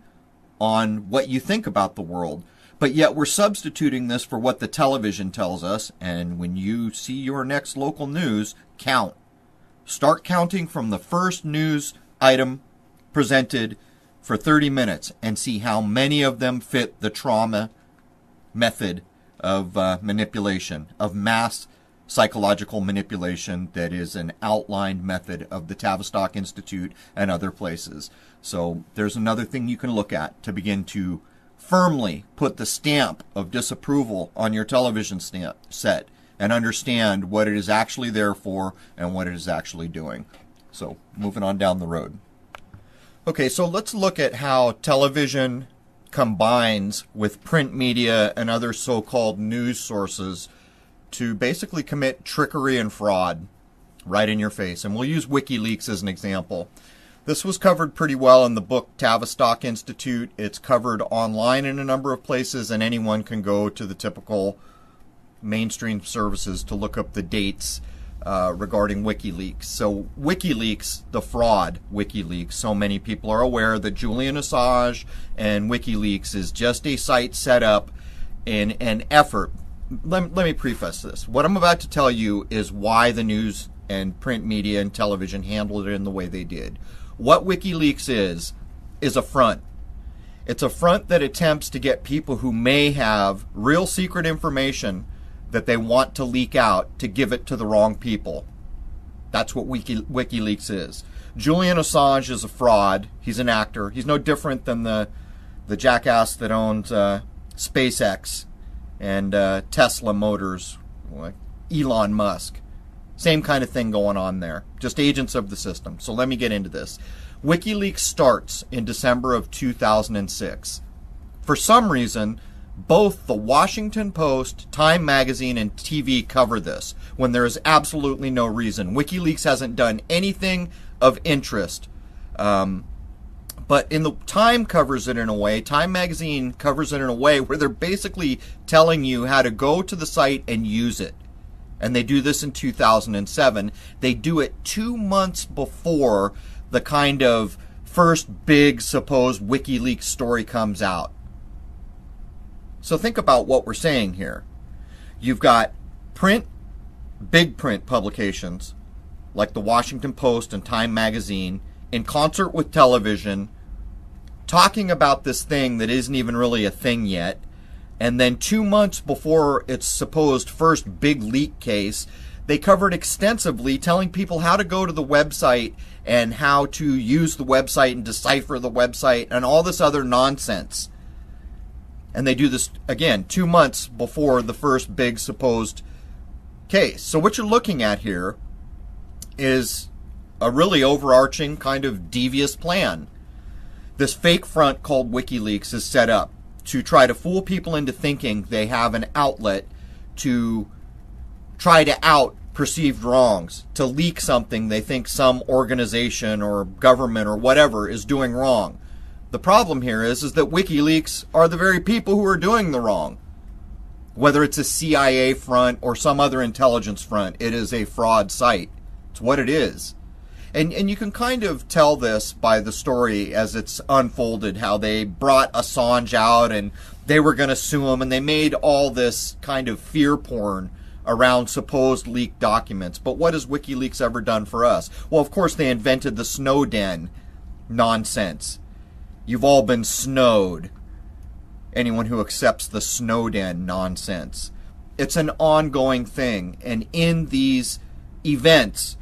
on what you think about the world. But yet we're substituting this for what the television tells us. And when you see your next local news, count. Start counting from the first news item presented for 30 minutes and see how many of them fit the trauma method of manipulation, of mass psychological manipulation that is an outlined method of the Tavistock Institute and other places. So there's another thing you can look at to begin to firmly put the stamp of disapproval on your television set and understand what it is actually there for and what it is actually doing. So moving on down the road. Okay, so let's look at how television combines with print media and other so-called news sources to basically commit trickery and fraud right in your face. And we'll use WikiLeaks as an example. This was covered pretty well in the book Tavistock Institute. It's covered online in a number of places, and anyone can go to the typical mainstream services to look up the dates regarding WikiLeaks. So WikiLeaks, the fraud WikiLeaks, so many people are aware that Julian Assange and WikiLeaks is just a site set up in an effort. Let me preface this. What I'm about to tell you is why the news and print media and television handled it in the way they did. What WikiLeaks is a front. It's a front that attempts to get people who may have real secret information that they want to leak out to give it to the wrong people. That's what WikiLeaks is. Julian Assange is a fraud. He's an actor. He's no different than the jackass that owns SpaceX and Tesla Motors, Elon Musk. Same kind of thing going on there. Just agents of the system. So let me get into this. WikiLeaks starts in December of 2006. For some reason, both the Washington Post, Time Magazine, and TV cover this when there is absolutely no reason. WikiLeaks hasn't done anything of interest. But in the Time covers it in a way, Time Magazine covers it in a way where they're basically telling you how to go to the site and use it. And they do this in 2007. They do it 2 months before the kind of first big supposed WikiLeaks story comes out. So think about what we're saying here. You've got print, big print publications like the Washington Post and Time Magazine in concert with television talking about this thing that isn't even really a thing yet. And then 2 months before its supposed first big leak case, they covered extensively telling people how to go to the website and how to use the website and decipher the website and all this other nonsense. And they do this, again, 2 months before the first big supposed case. So what you're looking at here is a really overarching kind of devious plan. This fake front called WikiLeaks is set up to try to fool people into thinking they have an outlet to try to out perceived wrongs, to leak something they think some organization or government or whatever is doing wrong. The problem here is that WikiLeaks are the very people who are doing the wrong. Whether it's a CIA front or some other intelligence front, it is a fraud site. It's what it is. And you can kind of tell this by the story as it's unfolded, how they brought Assange out and they were going to sue him, and they made all this kind of fear porn around supposed leaked documents. But what has WikiLeaks ever done for us? Well, of course, they invented the Snowden nonsense. You've all been snowed. Anyone who accepts the Snowden nonsense. It's an ongoing thing. And in these events,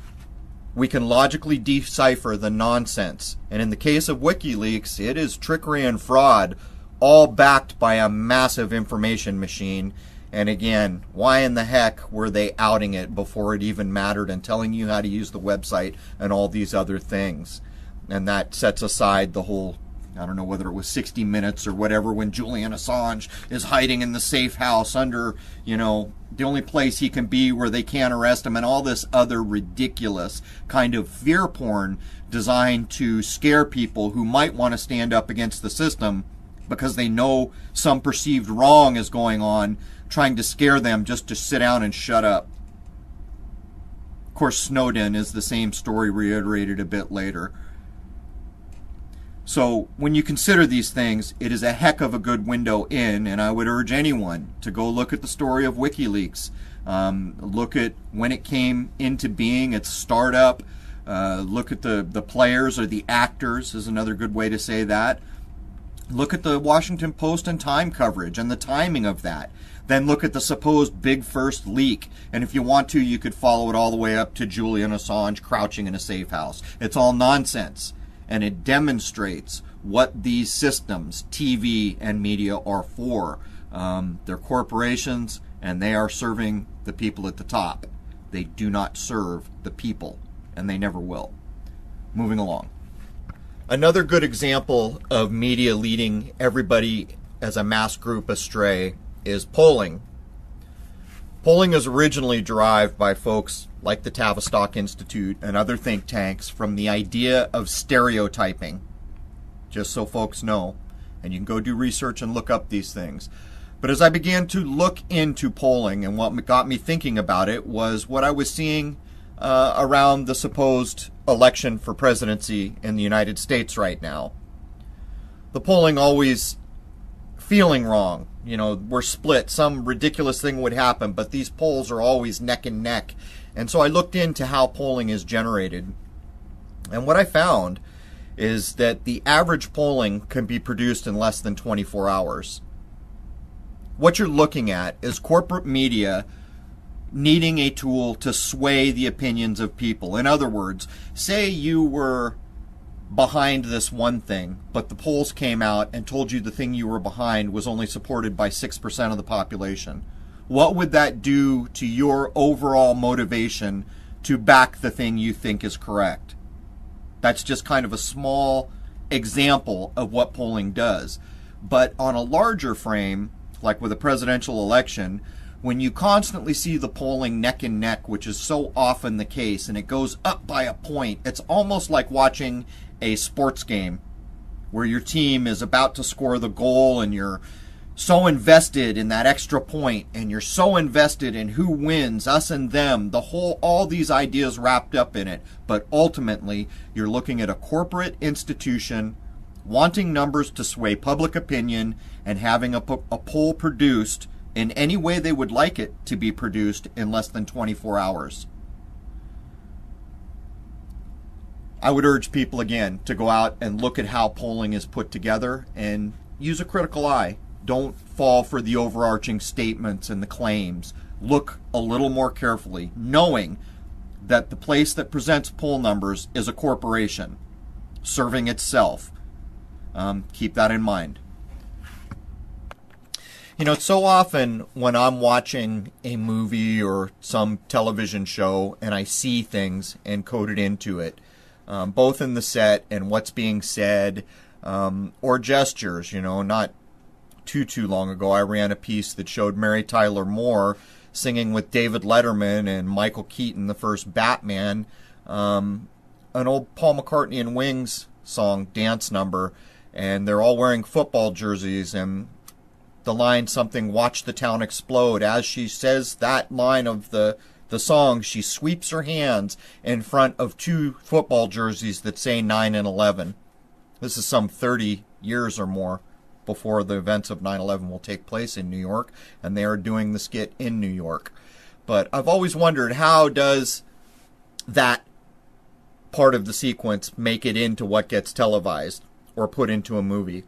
we can logically decipher the nonsense. And in the case of WikiLeaks, it is trickery and fraud, all backed by a massive information machine. And again, why in the heck were they outing it before it even mattered and telling you how to use the website and all these other things? And that sets aside the whole, I don't know whether it was 60 Minutes or whatever, when Julian Assange is hiding in the safe house under, the only place he can be where they can't arrest him, and all this other ridiculous kind of fear porn designed to scare people who might want to stand up against the system because they know some perceived wrong is going on, trying to scare them just to sit down and shut up. Of course, Snowden is the same story reiterated a bit later. So when you consider these things, it is a heck of a good window in, and I would urge anyone to go look at the story of WikiLeaks. Look at when it came into being, its startup. Look at the players or the actors is another good way to say that. Look at the Washington Post and Time coverage and the timing of that. Then look at the supposed big first leak. And if you want to, you could follow it all the way up to Julian Assange crouching in a safe house. It's all nonsense. And it demonstrates what these systems, TV and media, are for. They're corporations, and they are serving the people at the top. They do not serve the people, and they never will. Moving along. Another good example of media leading everybody as a mass group astray is polling. Polling is originally derived by folks like the Tavistock Institute and other think tanks from the idea of stereotyping, just so folks know. And you can go do research and look up these things. But as I began to look into polling, and what got me thinking about it was what I was seeing around the supposed election for presidency in the United States right now. The polling always feeling wrong. You know, we're split. Some ridiculous thing would happen, but these polls are always neck and neck. And so I looked into how polling is generated. And what I found is that the average polling can be produced in less than 24 hours. What you're looking at is corporate media needing a tool to sway the opinions of people. In other words, say you were behind this one thing, but the polls came out and told you the thing you were behind was only supported by 6% of the population. What would that do to your overall motivation to back the thing you think is correct? That's just kind of a small example of what polling does. But on a larger frame, like with a presidential election, when you constantly see the polling neck and neck, which is so often the case, and it goes up by a point, it's almost like watching a sports game where your team is about to score the goal and you're so invested in that extra point and you're so invested in who wins, us and them, all these ideas wrapped up in it. But ultimately, you're looking at a corporate institution wanting numbers to sway public opinion and having a poll produced in any way they would like it to be produced in less than 24 hours. I would urge people again to go out and look at how polling is put together and use a critical eye. Don't fall for the overarching statements and the claims. Look a little more carefully, knowing that the place that presents poll numbers is a corporation serving itself. Keep that in mind. You know, so often when I'm watching a movie or some television show and I see things encoded into it, both in the set and what's being said, or gestures, you know, not too long ago I ran a piece that showed Mary Tyler Moore singing with David Letterman and Michael Keaton, the first Batman, an old Paul McCartney and Wings song, dance number, and they're all wearing football jerseys, and the line something, "Watch the town explode." As she says that line of the song, she sweeps her hands in front of two football jerseys that say 9 and 11. This is some 30 years or more before the events of 9/11 will take place in New York, and they are doing the skit in New York. But I've always wondered, how does that part of the sequence make it into what gets televised or put into a movie?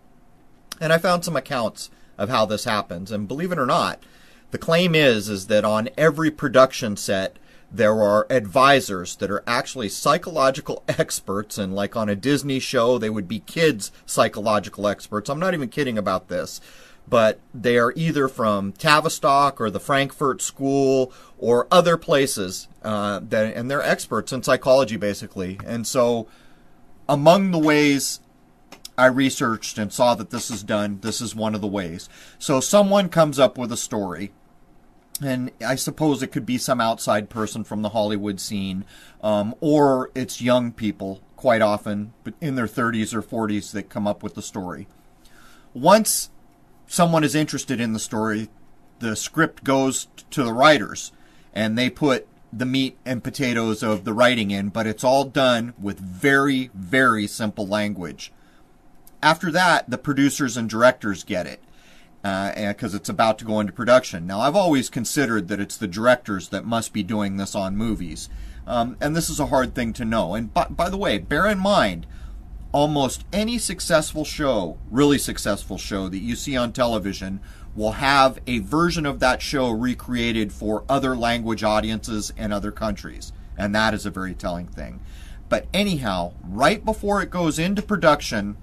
And I found some accounts of how this happens, and believe it or not, the claim is that on every production set there are advisors that are actually psychological experts, and like on a Disney show they would be kids psychological experts. I'm not even kidding about this, but they are either from Tavistock or the Frankfurt School or other places, and they're experts in psychology basically. And so among the ways I researched and saw that this is done, this is one of the ways. So someone comes up with a story, and I suppose it could be some outside person from the Hollywood scene, or it's young people, quite often, but in their 30s or 40s, that come up with the story. Once someone is interested in the story, the script goes to the writers, and they put the meat and potatoes of the writing in, but it's all done with very, very simple language. After that, the producers and directors get it, because it's about to go into production. Now, I've always considered that it's the directors that must be doing this on movies, and this is a hard thing to know. And by the way, bear in mind, almost any successful show, really successful show that you see on television will have a version of that show recreated for other language audiences and other countries, and that is a very telling thing. But anyhow, right before it goes into production,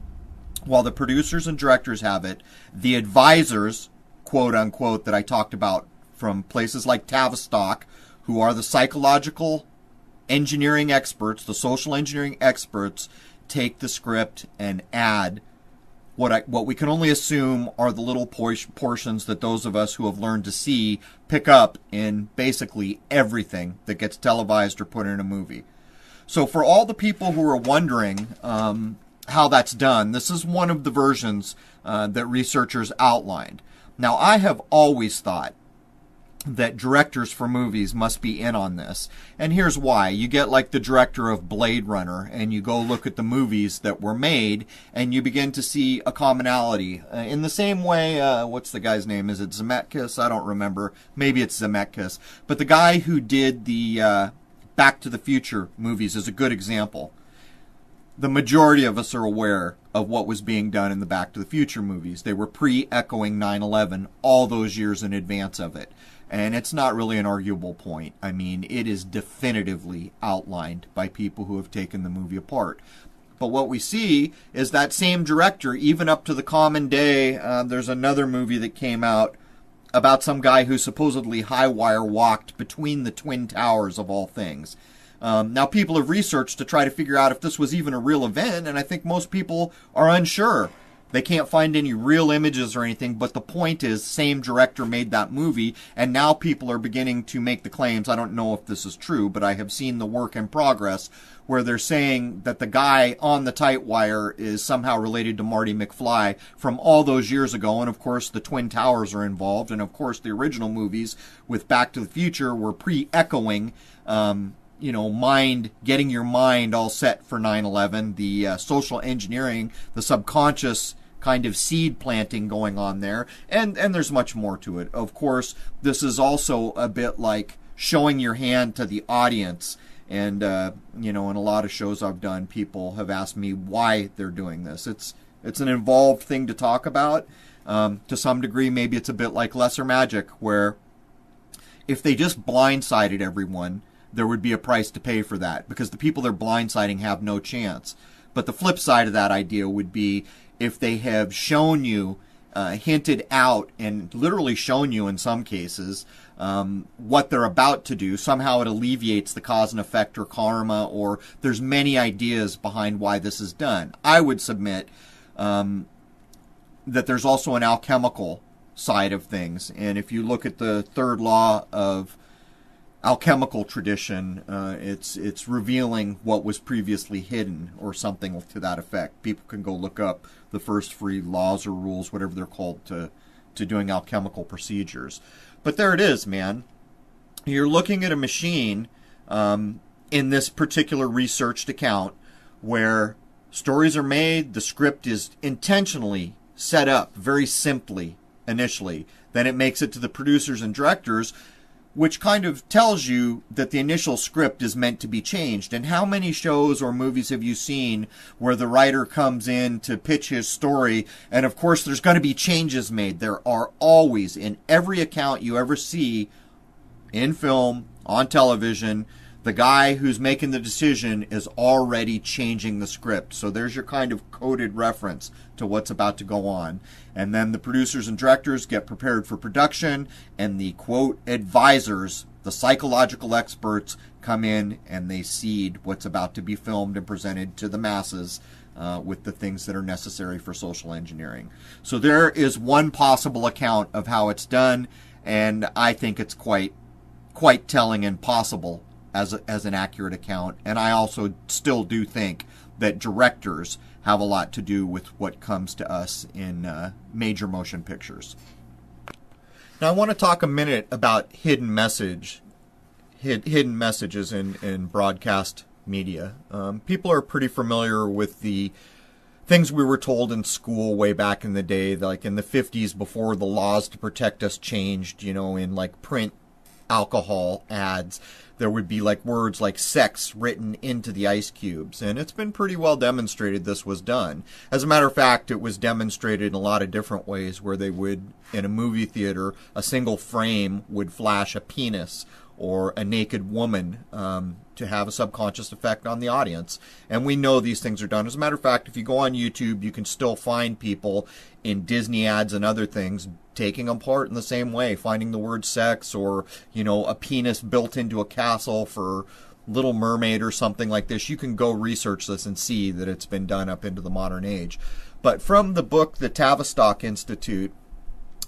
while the producers and directors have it, the advisors, quote unquote, that I talked about from places like Tavistock, who are the psychological engineering experts, the social engineering experts, take the script and add what we can only assume are the little portions that those of us who have learned to see pick up in basically everything that gets televised or put in a movie. So for all the people who are wondering how that's done, this is one of the versions that researchers outlined. Now, I have always thought that directors for movies must be in on this. And here's why. You get like the director of Blade Runner, and you go look at the movies that were made, and you begin to see a commonality. In the same way, what's the guy's name? Is it Zemeckis? I don't remember. Maybe it's Zemeckis. But the guy who did the Back to the Future movies is a good example. The majority of us are aware of what was being done in the Back to the Future movies. They were pre-echoing 9/11 all those years in advance of it. And it's not really an arguable point. I mean, it is definitively outlined by people who have taken the movie apart. But what we see is that same director, even up to the common day, there's another movie that came out about some guy who supposedly high-wire walked between the Twin Towers of all things. Now, people have researched to try to figure out if this was even a real event, and I think most people are unsure. They can't find any real images or anything, but the point is, same director made that movie, and now people are beginning to make the claims. I don't know if this is true, but I have seen the work in progress where they're saying that the guy on the tight wire is somehow related to Marty McFly from all those years ago, and of course the Twin Towers are involved, and of course the original movies with Back to the Future were pre-echoing, getting your mind all set for 9/11, the social engineering, the subconscious kind of seed planting going on there, and there's much more to it. Of course, this is also a bit like showing your hand to the audience, and in a lot of shows I've done, people have asked me why they're doing this. It's an involved thing to talk about. To some degree, maybe it's a bit like lesser magic, where if they just blindsided everyone, there would be a price to pay for that, because the people they're blindsiding have no chance. But the flip side of that idea would be if they have shown you, hinted out, and literally shown you in some cases, what they're about to do. Somehow it alleviates the cause and effect or karma, or there's many ideas behind why this is done. I would submit that there's also an alchemical side of things. And if you look at the third law of alchemical tradition, it's revealing what was previously hidden, or something to that effect. People can go look up the first 3 laws or rules, whatever they're called, to doing alchemical procedures. But there it is, man. You're looking at a machine in this particular researched account where stories are made, the script is intentionally set up very simply initially. Then it makes it to the producers and directors, which kind of tells you that the initial script is meant to be changed. And how many shows or movies have you seen where the writer comes in to pitch his story, and of course there's going to be changes made? There are always, in every account you ever see, in film, on television, the guy who's making the decision is already changing the script. So there's your kind of coded reference to what's about to go on. And then the producers and directors get prepared for production, and the, quote, advisors, the psychological experts, come in and they seed what's about to be filmed and presented to the masses with the things that are necessary for social engineering. So there is one possible account of how it's done, and I think it's quite telling and possible as an accurate account. And I also still do think that directors have a lot to do with what comes to us in major motion pictures. Now I want to talk a minute about hidden messages in broadcast media. People are pretty familiar with the things we were told in school way back in the day, like in the 50s, before the laws to protect us changed, in like print alcohol ads. There would be like words like sex written into the ice cubes, and it's been pretty well demonstrated this was done. As a matter of fact, it was demonstrated in a lot of different ways, where they would, in a movie theater, a single frame would flash a penis or a naked woman to have a subconscious effect on the audience. And we know these things are done. As a matter of fact, if you go on YouTube, you can still find people in Disney ads and other things taking them apart in the same way, finding the word sex, or, a penis built into a castle for Little Mermaid or something like this. You can go research this and see that it's been done up into the modern age. But from the book, the Tavistock Institute,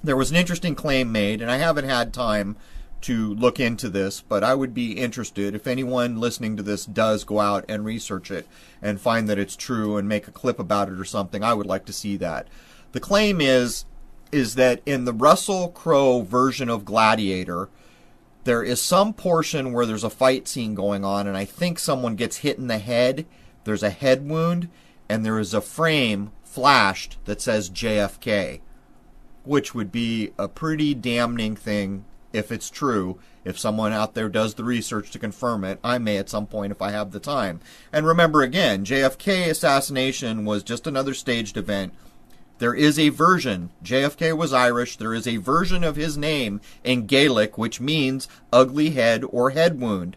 there was an interesting claim made, and I haven't had time to look into this, but I would be interested if anyone listening to this does go out and research it and find that it's true and make a clip about it or something. I would like to see that. The claim is that in the Russell Crowe version of Gladiator, There is some portion where there's a fight scene going on, and I think someone gets hit in the head. There's a head wound, and there is a frame flashed that says JFK, which would be a pretty damning thing if it's true. If someone out there does the research to confirm it, I may at some point if I have the time. And remember again, JFK assassination was just another staged event. There is a version, JFK was Irish, there is a version of his name in Gaelic, which means ugly head or head wound.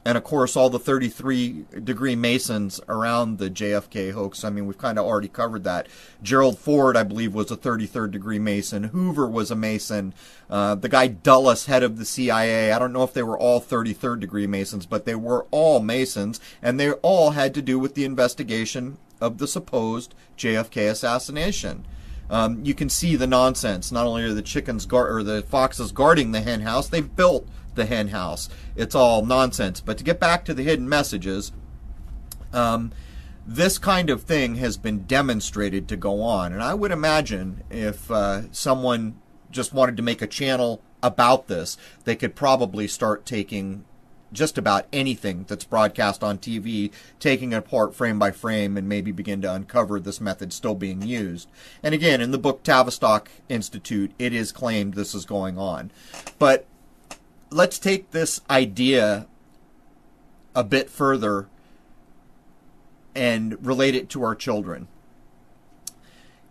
And of course, all the 33-degree Masons around the JFK hoax, I mean, we've kind of already covered that. Gerald Ford, I believe, was a 33rd-degree Mason. Hoover was a Mason. The guy Dulles, head of the CIA, I don't know if they were all 33rd-degree Masons, but they were all Masons, and they all had to do with the investigation of the supposed JFK assassination. You can see the nonsense. Not only are the foxes guarding the hen house, they built the hen house. It's all nonsense. But to get back to the hidden messages, this kind of thing has been demonstrated to go on. And I would imagine if someone just wanted to make a channel about this, they could probably start taking just about anything that's broadcast on TV, taking it apart frame by frame, and maybe begin to uncover this method still being used. And again, in the book Tavistock Institute, it is claimed this is going on. But let's take this idea a bit further and relate it to our children.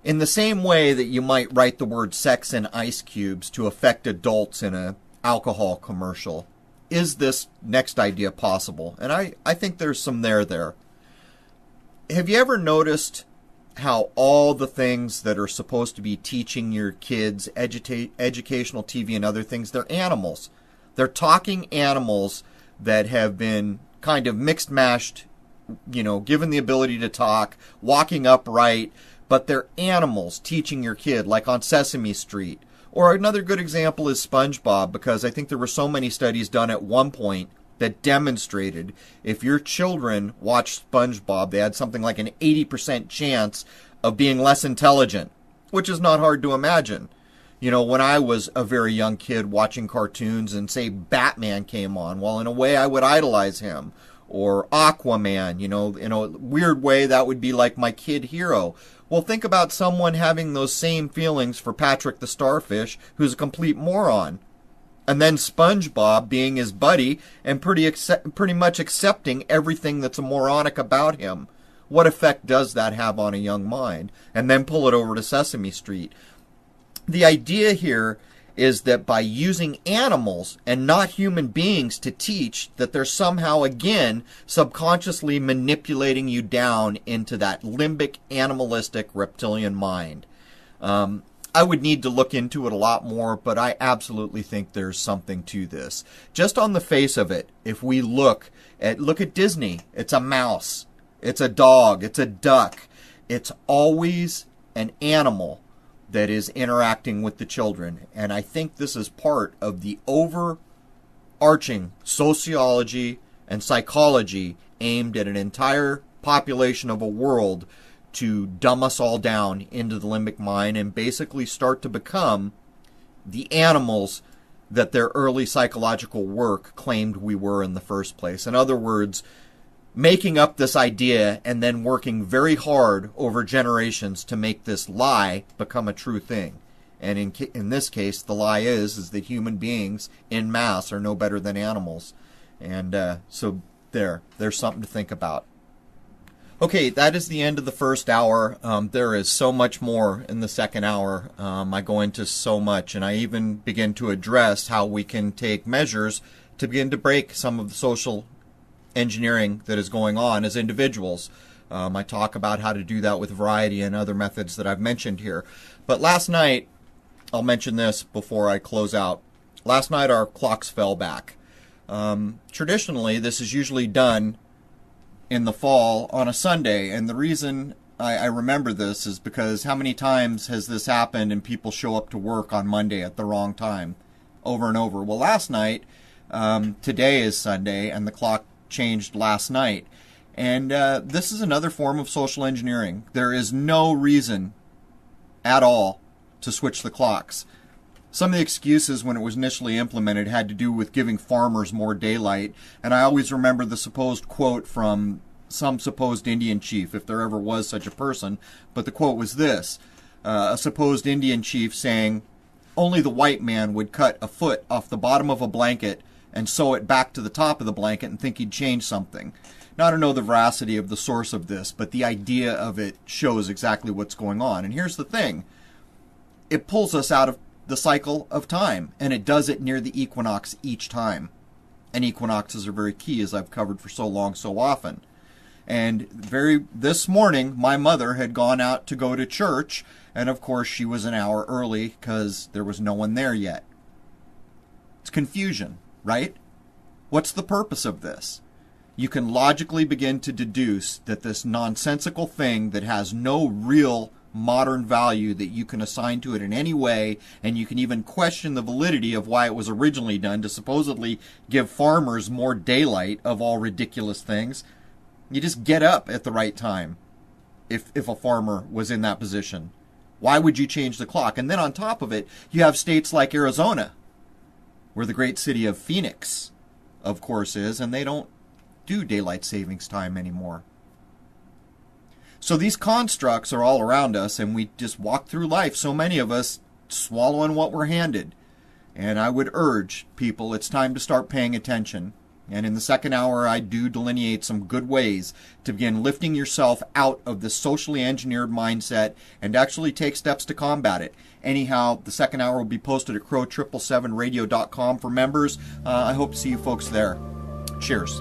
In the same way that you might write the word sex in ice cubes to affect adults in an alcohol commercial, is this next idea possible? And I think there's some there. Have you ever noticed how all the things that are supposed to be teaching your kids, educational TV and other things, they're animals. They're talking animals that have been kind of mixed mashed, given the ability to talk, walking upright, but they're animals teaching your kid, like on Sesame Street. Or another good example is SpongeBob, because I think there were so many studies done at one point that demonstrated if your children watched SpongeBob, they had something like an 80% chance of being less intelligent, which is not hard to imagine. When I was a very young kid watching cartoons and say Batman came on, well, in a way I would idolize him. Or Aquaman, in a weird way that would be like my kid hero. Well, think about someone having those same feelings for Patrick the Starfish, who's a complete moron. And then SpongeBob being his buddy and pretty much accepting everything that's moronic about him. What effect does that have on a young mind? And then pull it over to Sesame Street. The idea here is that by using animals and not human beings to teach, that they're somehow, again, subconsciously manipulating you down into that limbic, animalistic, reptilian mind. I would need to look into it a lot more, but I absolutely think there's something to this. Just on the face of it, if we look at Disney, it's a mouse, it's a dog, it's a duck. It's always an animal that is interacting with the children. And I think this is part of the overarching sociology and psychology aimed at an entire population of a world to dumb us all down into the limbic mind and basically start to become the animals that their early psychological work claimed we were in the first place. In other words, making up this idea and then working very hard over generations to make this lie become a true thing. And in this case, the lie is that human beings in mass are no better than animals. And so there's something to think about. Okay, that is the end of the first hour. There is so much more in the second hour. I go into so much, and I even begin to address how we can take measures to begin to break some of the social engineering that is going on as individuals. I talk about how to do that with variety and other methods that I've mentioned here. But last night, I'll mention this before I close out. Last night our clocks fell back. Traditionally, this is usually done in the fall on a Sunday, and the reason I remember this is because how many times has this happened and people show up to work on Monday at the wrong time over and over? Well, last night, today is Sunday, and the clock changed last night. And this is another form of social engineering. There is no reason at all to switch the clocks. Some of the excuses when it was initially implemented had to do with giving farmers more daylight, and I always remember the supposed quote from some supposed Indian chief, if there ever was such a person, but the quote was this, a supposed Indian chief saying, only the white man would cut a foot off the bottom of a blanket and sew it back to the top of the blanket and think he'd change something. Now, I don't know the veracity of the source of this, but the idea of it shows exactly what's going on. And here's the thing. It pulls us out of the cycle of time, and it does it near the equinox each time. And equinoxes are very key, as I've covered for so long, so often. And this morning, my mother had gone out to go to church, and of course she was an hour early because there was no one there yet. It's confusion, right? What's the purpose of this? You can logically begin to deduce that this nonsensical thing that has no real modern value that you can assign to it in any way, and you can even question the validity of why it was originally done to supposedly give farmers more daylight, of all ridiculous things. You just get up at the right time if a farmer was in that position. Why would you change the clock? And then on top of it, you have states like Arizona, where the great city of Phoenix, of course, is, and they don't do daylight savings time anymore. So these constructs are all around us, and we just walk through life, so many of us, swallowing what we're handed. And I would urge people, it's time to start paying attention. And in the second hour, I do delineate some good ways to begin lifting yourself out of this socially engineered mindset and actually take steps to combat it. Anyhow, the second hour will be posted at crow777radio.com for members. I hope to see you folks there. Cheers.